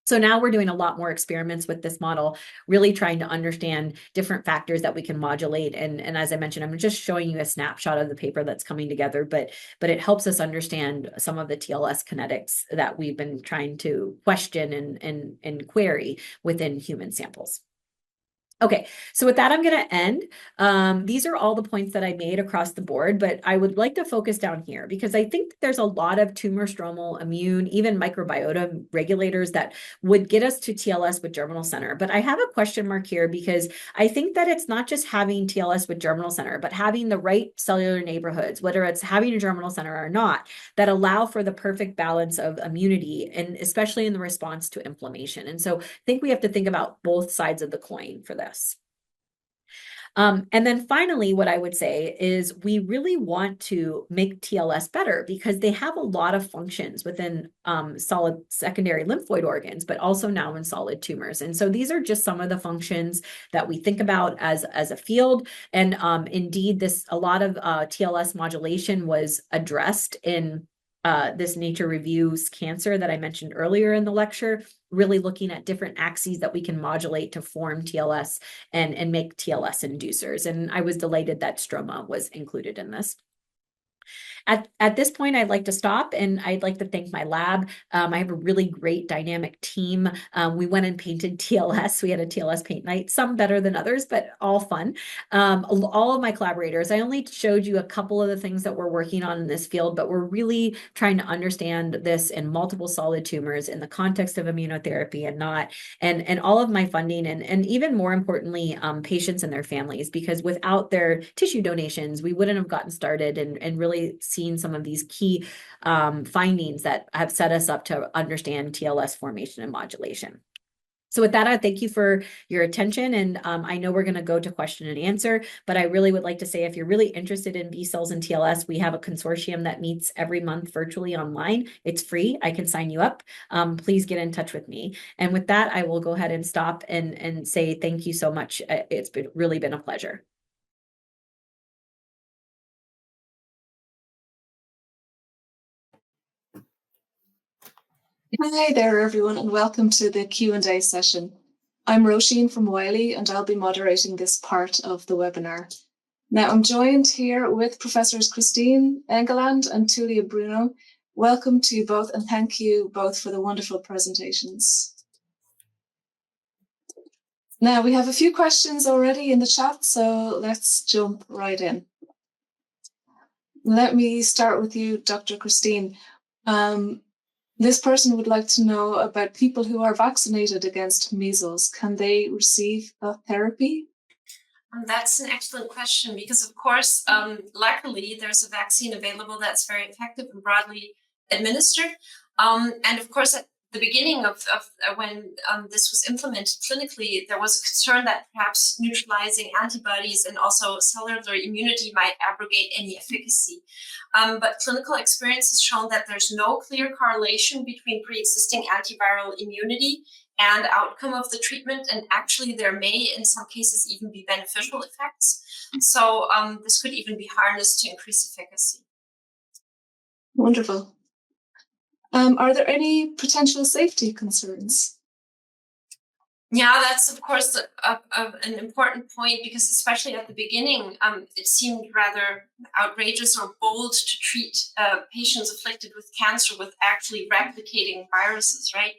So now we're doing a lot more experiments with this model, really trying to understand different factors that we can modulate. And as I mentioned, I'm just showing you a snapshot of the paper that's coming together, but it helps us understand some of the TLS kinetics that we've been trying to question and query within human samples. Okay, so with that, I'm going to end. These are all the points that I made across the board, but I would like to focus down here because I think there's a lot of tumor stromal, immune, even microbiota regulators that would get us to TLS with germinal center. But I have a question mark here because I think that it's not just having TLS with germinal center, but having the right cellular neighborhoods, whether it's having a germinal center or not, that allow for the perfect balance of immunity, and especially in the response to inflammation. And so I think we have to think about both sides of the coin for this. And then finally, what I would say is we really want to make TLS better because they have a lot of functions within solid secondary lymphoid organs, but also now in solid tumors. And so these are just some of the functions that we think about as a field. And indeed, a lot of TLS modulation was addressed in this Nature Reviews cancer that I mentioned earlier in the lecture, really looking at different axes that we can modulate to form TLS and make TLS inducers. And I was delighted that stroma was included in this. At this point, I'd like to stop and I'd like to thank my lab. I have a really great dynamic team. We went and painted TLS. We had a TLS paint night, some better than others, but all fun. All of my collaborators, I only showed you a couple of the things that we're working on in this field, but we're really trying to understand this in multiple solid tumors in the context of immunotherapy and not, and all of my funding and even more importantly, patients and their families, because without their tissue donations, we wouldn't have gotten started and really seen some of these key findings that have set us up to understand TLS formation and modulation. So with that, I thank you for your attention. And I know we're going to go to question and answer, but I really would like to say if you're really interested in B cells and TLS, we have a consortium that meets every month virtually online. It's free. I can sign you up. Please get in touch with me. And with that, I will go ahead and stop and say thank you so much. It's really been a pleasure.
Hi there, everyone, and welcome to the Q&A session. I'm Roisin from Wiley, and I'll be moderating this part of the webinar. Now, I'm joined here with Professors Christine Engeland and Tullia Bruno. Welcome to you both, and thank you both for the wonderful presentations. Now, we have a few questions already in the chat, so let's jump right in. Let me start with you, Dr. Christine. This person would like to know about people who are vaccinated against measles. Can they receive a therapy?
That's an excellent question because, of course, luckily, there's a vaccine available that's very effective and broadly administered. And of course, at the beginning of when this was implemented clinically, there was a concern that perhaps neutralizing antibodies and also cellular immunity might abrogate any efficacy. But clinical experience has shown that there's no clear correlation between pre-existing antiviral immunity and outcome of the treatment. And actually, there may, in some cases, even be beneficial effects. So this could even be harnessed to increase efficacy.
Wonderful. Are there any potential safety concerns?
Yeah, that's of course an important point because especially at the beginning, it seemed rather outrageous or bold to treat patients afflicted with cancer with actually replicating viruses, right?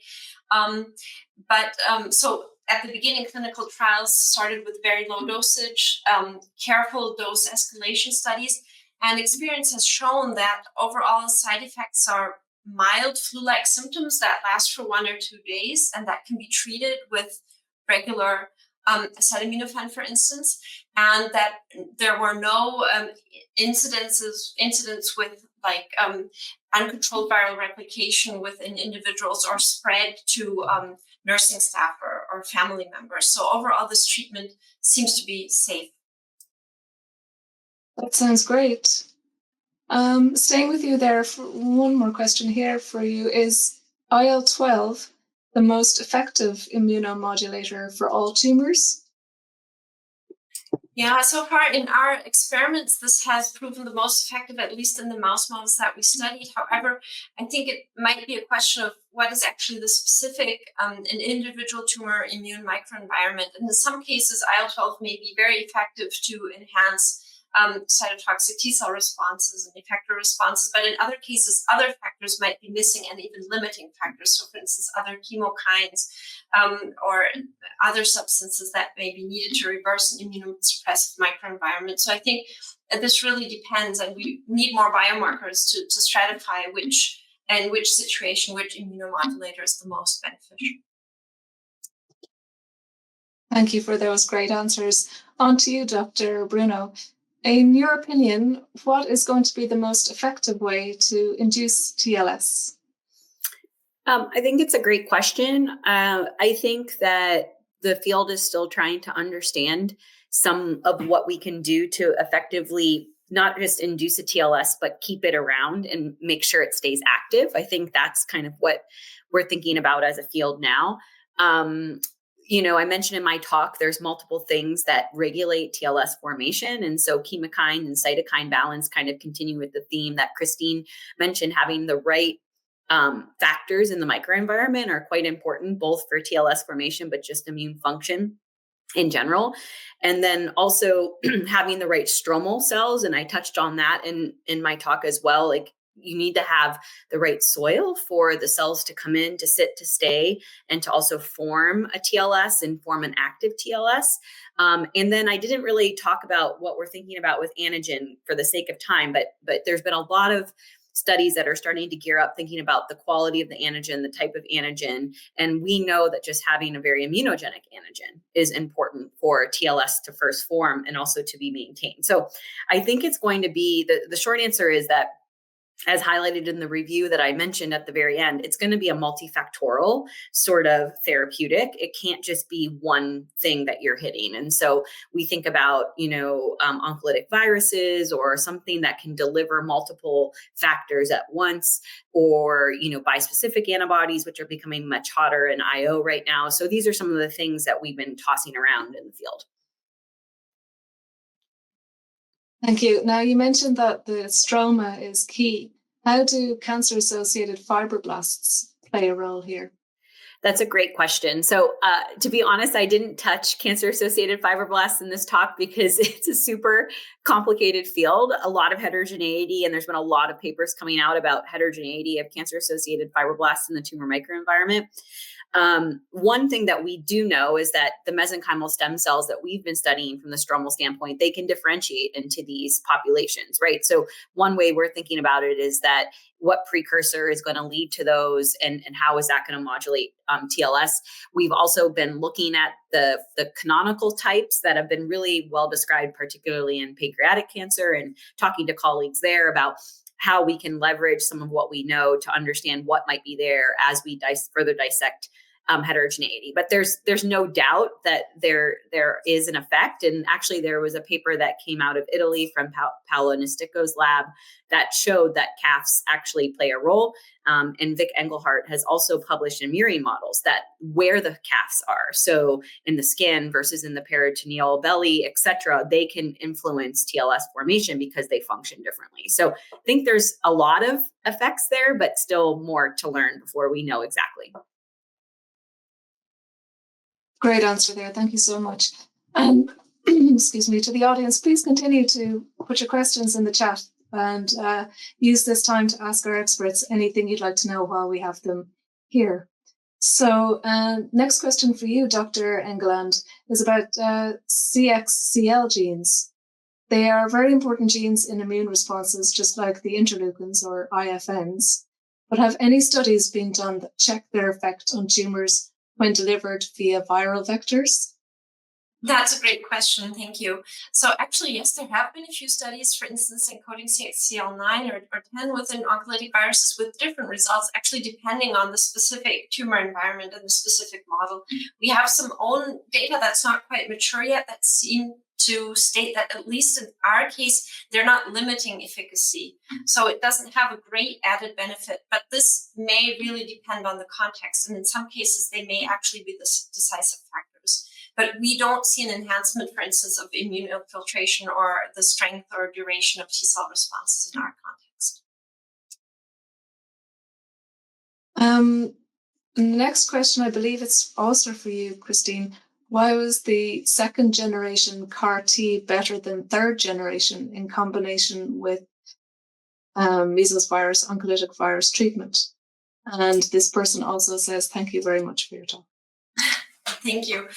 So at the beginning, clinical trials started with very low dosage, careful dose escalation studies, and experience has shown that overall side effects are mild flu-like symptoms that last for 1 or 2 days, and that can be treated with regular acetaminophen, for instance, and that there were no incidents with like uncontrolled viral replication within individuals or spread to nursing staff or family members. So overall, this treatment seems to be safe.
That sounds great. Staying with you there, for one more question here for you. Is IL-12 the most effective immunomodulator for all tumors?
Yeah, so far in our experiments, this has proven the most effective, at least in the mouse models that we studied. However, I think it might be a question of what is actually the specific an individual tumor immune microenvironment. And in some cases, IL-12 may be very effective to enhance cytotoxic T cell responses and effector responses, but in other cases, other factors might be missing and even limiting factors. So, for instance, other chemokines or other substances that may be needed to reverse an immunosuppressive microenvironment. So I think this really depends, and we need more biomarkers to stratify which situation, which immunomodulator is the most beneficial.
Thank you for those great answers. On to you, Dr. Bruno. In your opinion, what is going to be the most effective way to induce TLS?
I think it's a great question. I think that the field is still trying to understand some of what we can do to effectively not just induce a TLS, but keep it around and make sure it stays active. I think that's kind of what we're thinking about as a field now. I mentioned in my talk, there's multiple things that regulate TLS formation. And so chemokine and cytokine balance kind of continue with the theme that Christine mentioned. Having the right factors in the microenvironment are quite important, both for TLS formation, but just immune function in general. And then also having the right stromal cells. And I touched on that in my talk as well. Like, you need to have the right soil for the cells to come in, to sit, to stay, and to also form a TLS and form an active TLS. And then I didn't really talk about what we're thinking about with antigen for the sake of time, but there's been a lot of studies that are starting to gear up thinking about the quality of the antigen, the type of antigen. And we know that just having a very immunogenic antigen is important for TLS to first form and also to be maintained. So I think it's going to be, the short answer is that, as highlighted in the review that I mentioned at the very end, it's going to be a multifactorial sort of therapeutic. It can't just be one thing that you're hitting. And so we think about, oncolytic viruses or something that can deliver multiple factors at once, or, bispecific antibodies, which are becoming much hotter in IO right now. So these are some of the things that we've been tossing around in the field.
Thank you. Now, you mentioned that the stroma is key. How do cancer-associated fibroblasts play a role here?
That's a great question. So to be honest, I didn't touch cancer-associated fibroblasts in this talk because it's a super complicated field, a lot of heterogeneity, and there's been a lot of papers coming out about heterogeneity of cancer-associated fibroblasts in the tumor microenvironment. One thing that we do know is that the mesenchymal stem cells that we've been studying from the stromal standpoint, they can differentiate into these populations, right? So one way we're thinking about it is that what precursor is going to lead to those, and how is that going to modulate TLS? We've also been looking at the canonical types that have been really well described, particularly in pancreatic cancer, and talking to colleagues there about how we can leverage some of what we know to understand what might be there as we further dissect heterogeneity. But there's no doubt that there is an effect. And actually, there was a paper that came out of Italy from Paolo Nistico's lab that showed that CAFs actually play a role. And Vic Engelhardt has also published in murine models that where the CAFs are, so in the skin versus in the peritoneal belly, et cetera, they can influence TLS formation because they function differently. So I think there's a lot of effects there, but still more to learn before we know exactly.
Great answer there. Thank you so much. Excuse me, to the audience, please continue to put your questions in the chat and use this time to ask our experts anything you'd like to know while we have them here. So next question for you, Dr. Engeland, is about CXCL genes. They are very important genes in immune responses, just like the interleukins or IFNs. But have any studies been done that check their effect on tumors when delivered via viral vectors?
That's a great question. Thank you. So actually, yes, there have been a few studies, for instance, encoding CXCL9 or 10 within oncolytic viruses with different results, actually depending on the specific tumor environment and the specific model. We have some own data that's not quite mature yet that seem to state that, at least in our case, they're not limiting efficacy. So it doesn't have a great added benefit, but this may really depend on the context. And in some cases, they may actually be the decisive factors. But we don't see an enhancement, for instance, of immunofiltration or the strength or duration of T cell responses in our context.
Next question, I believe it's also for you, Christine. Why was the second generation CAR T better than third generation in combination with measles virus, oncolytic virus treatment? And this person also says, thank you very much for your talk.
Thank you.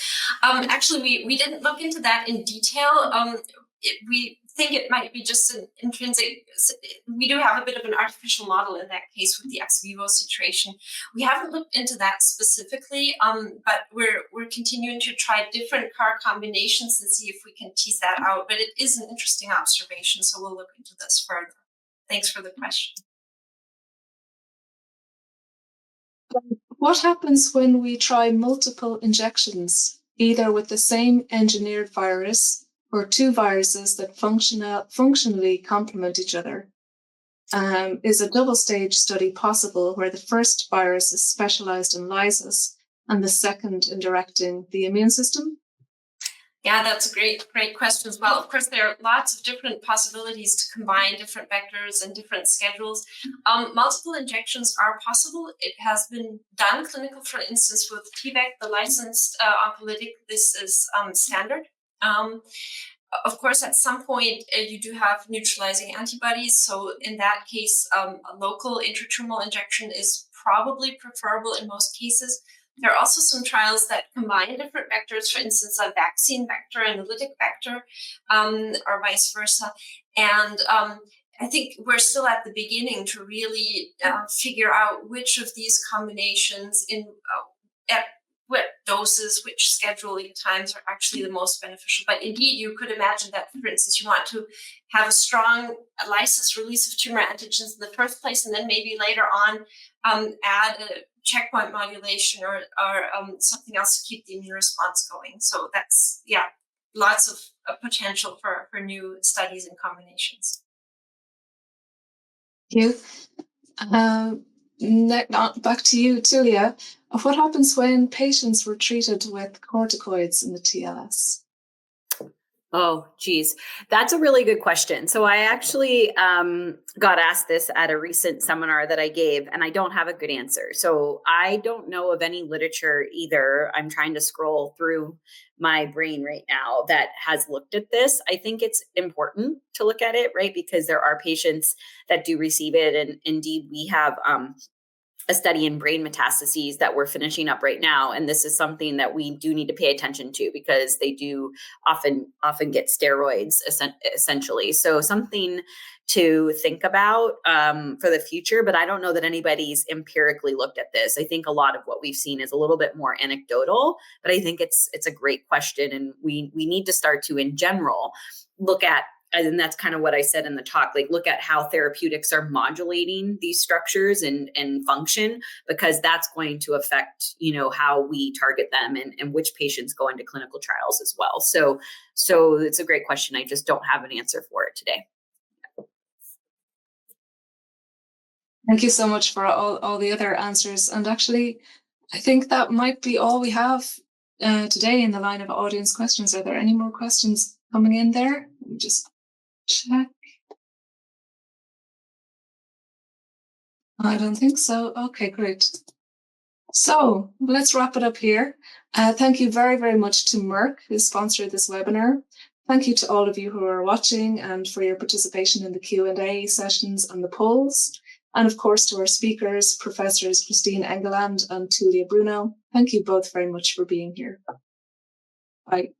Actually, we didn't look into that in detail. We think it might be just an intrinsic, we do have a bit of an artificial model in that case with the ex vivo situation. We haven't looked into that specifically, but we're continuing to try different CAR combinations and see if we can tease that out. But it is an interesting observation, so we'll look into this further. Thanks for the question.
What happens when we try multiple injections, either with the same engineered virus or two viruses that functionally complement each other? Is a double-stage study possible where the first virus is specialized in lysis and the second in directing the immune system?
Yeah, that's a great question as well. Of course, there are lots of different possibilities to combine different vectors and different schedules. Multiple injections are possible. It has been done clinical, for instance, with TVEC, the licensed oncolytic. This is standard. Of course, at some point, you do have neutralizing antibodies. So in that case, a local intratumoral injection is probably preferable in most cases. There are also some trials that combine different vectors, for instance, a vaccine vector and a lytic vector, or vice versa. And I think we're still at the beginning to really figure out which of these combinations at what doses, which scheduling times are actually the most beneficial. But indeed, you could imagine that, for instance, you want to have a strong lysis release of tumor antigens in the first place, and then maybe later on add a checkpoint modulation or something else to keep the immune response going. So that's, yeah, lots of potential for new studies and combinations.
Thank you. Back to you, Tullia. What happens when patients were treated with corticoids in the TLS?
Oh, geez. That's a really good question. So I actually got asked this at a recent seminar that I gave, and I don't have a good answer. So I don't know of any literature either. I'm trying to scroll through my brain right now that has looked at this. I think it's important to look at it, right? Because there are patients that do receive it. And indeed, we have a study in brain metastases that we're finishing up right now. And this is something that we do need to pay attention to because they do often get steroids essentially. So something to think about for the future, but I don't know that anybody's empirically looked at this. I think a lot of what we've seen is a little bit more anecdotal, but I think it's a great question. And we need to start to, in general, look at, and that's kind of what I said in the talk, like look at how therapeutics are modulating these structures and function, because that's going to affect, how we target them and which patients go into clinical trials as well. So it's a great question. I just don't have an answer for it today.
Thank you so much for all the other answers. And actually, I think that might be all we have today in the line of audience questions. Are there any more questions coming in there? Let me just check. I don't think so. Okay, great. So let's wrap it up here. Thank you very, very much to Merck, who sponsored this webinar. Thank you to all of you who are watching and for your participation in the Q&A sessions and the polls. And of course, to our speakers, Professors Christine Engeland and Tullia Bruno. Thank you both very much for being here. Bye.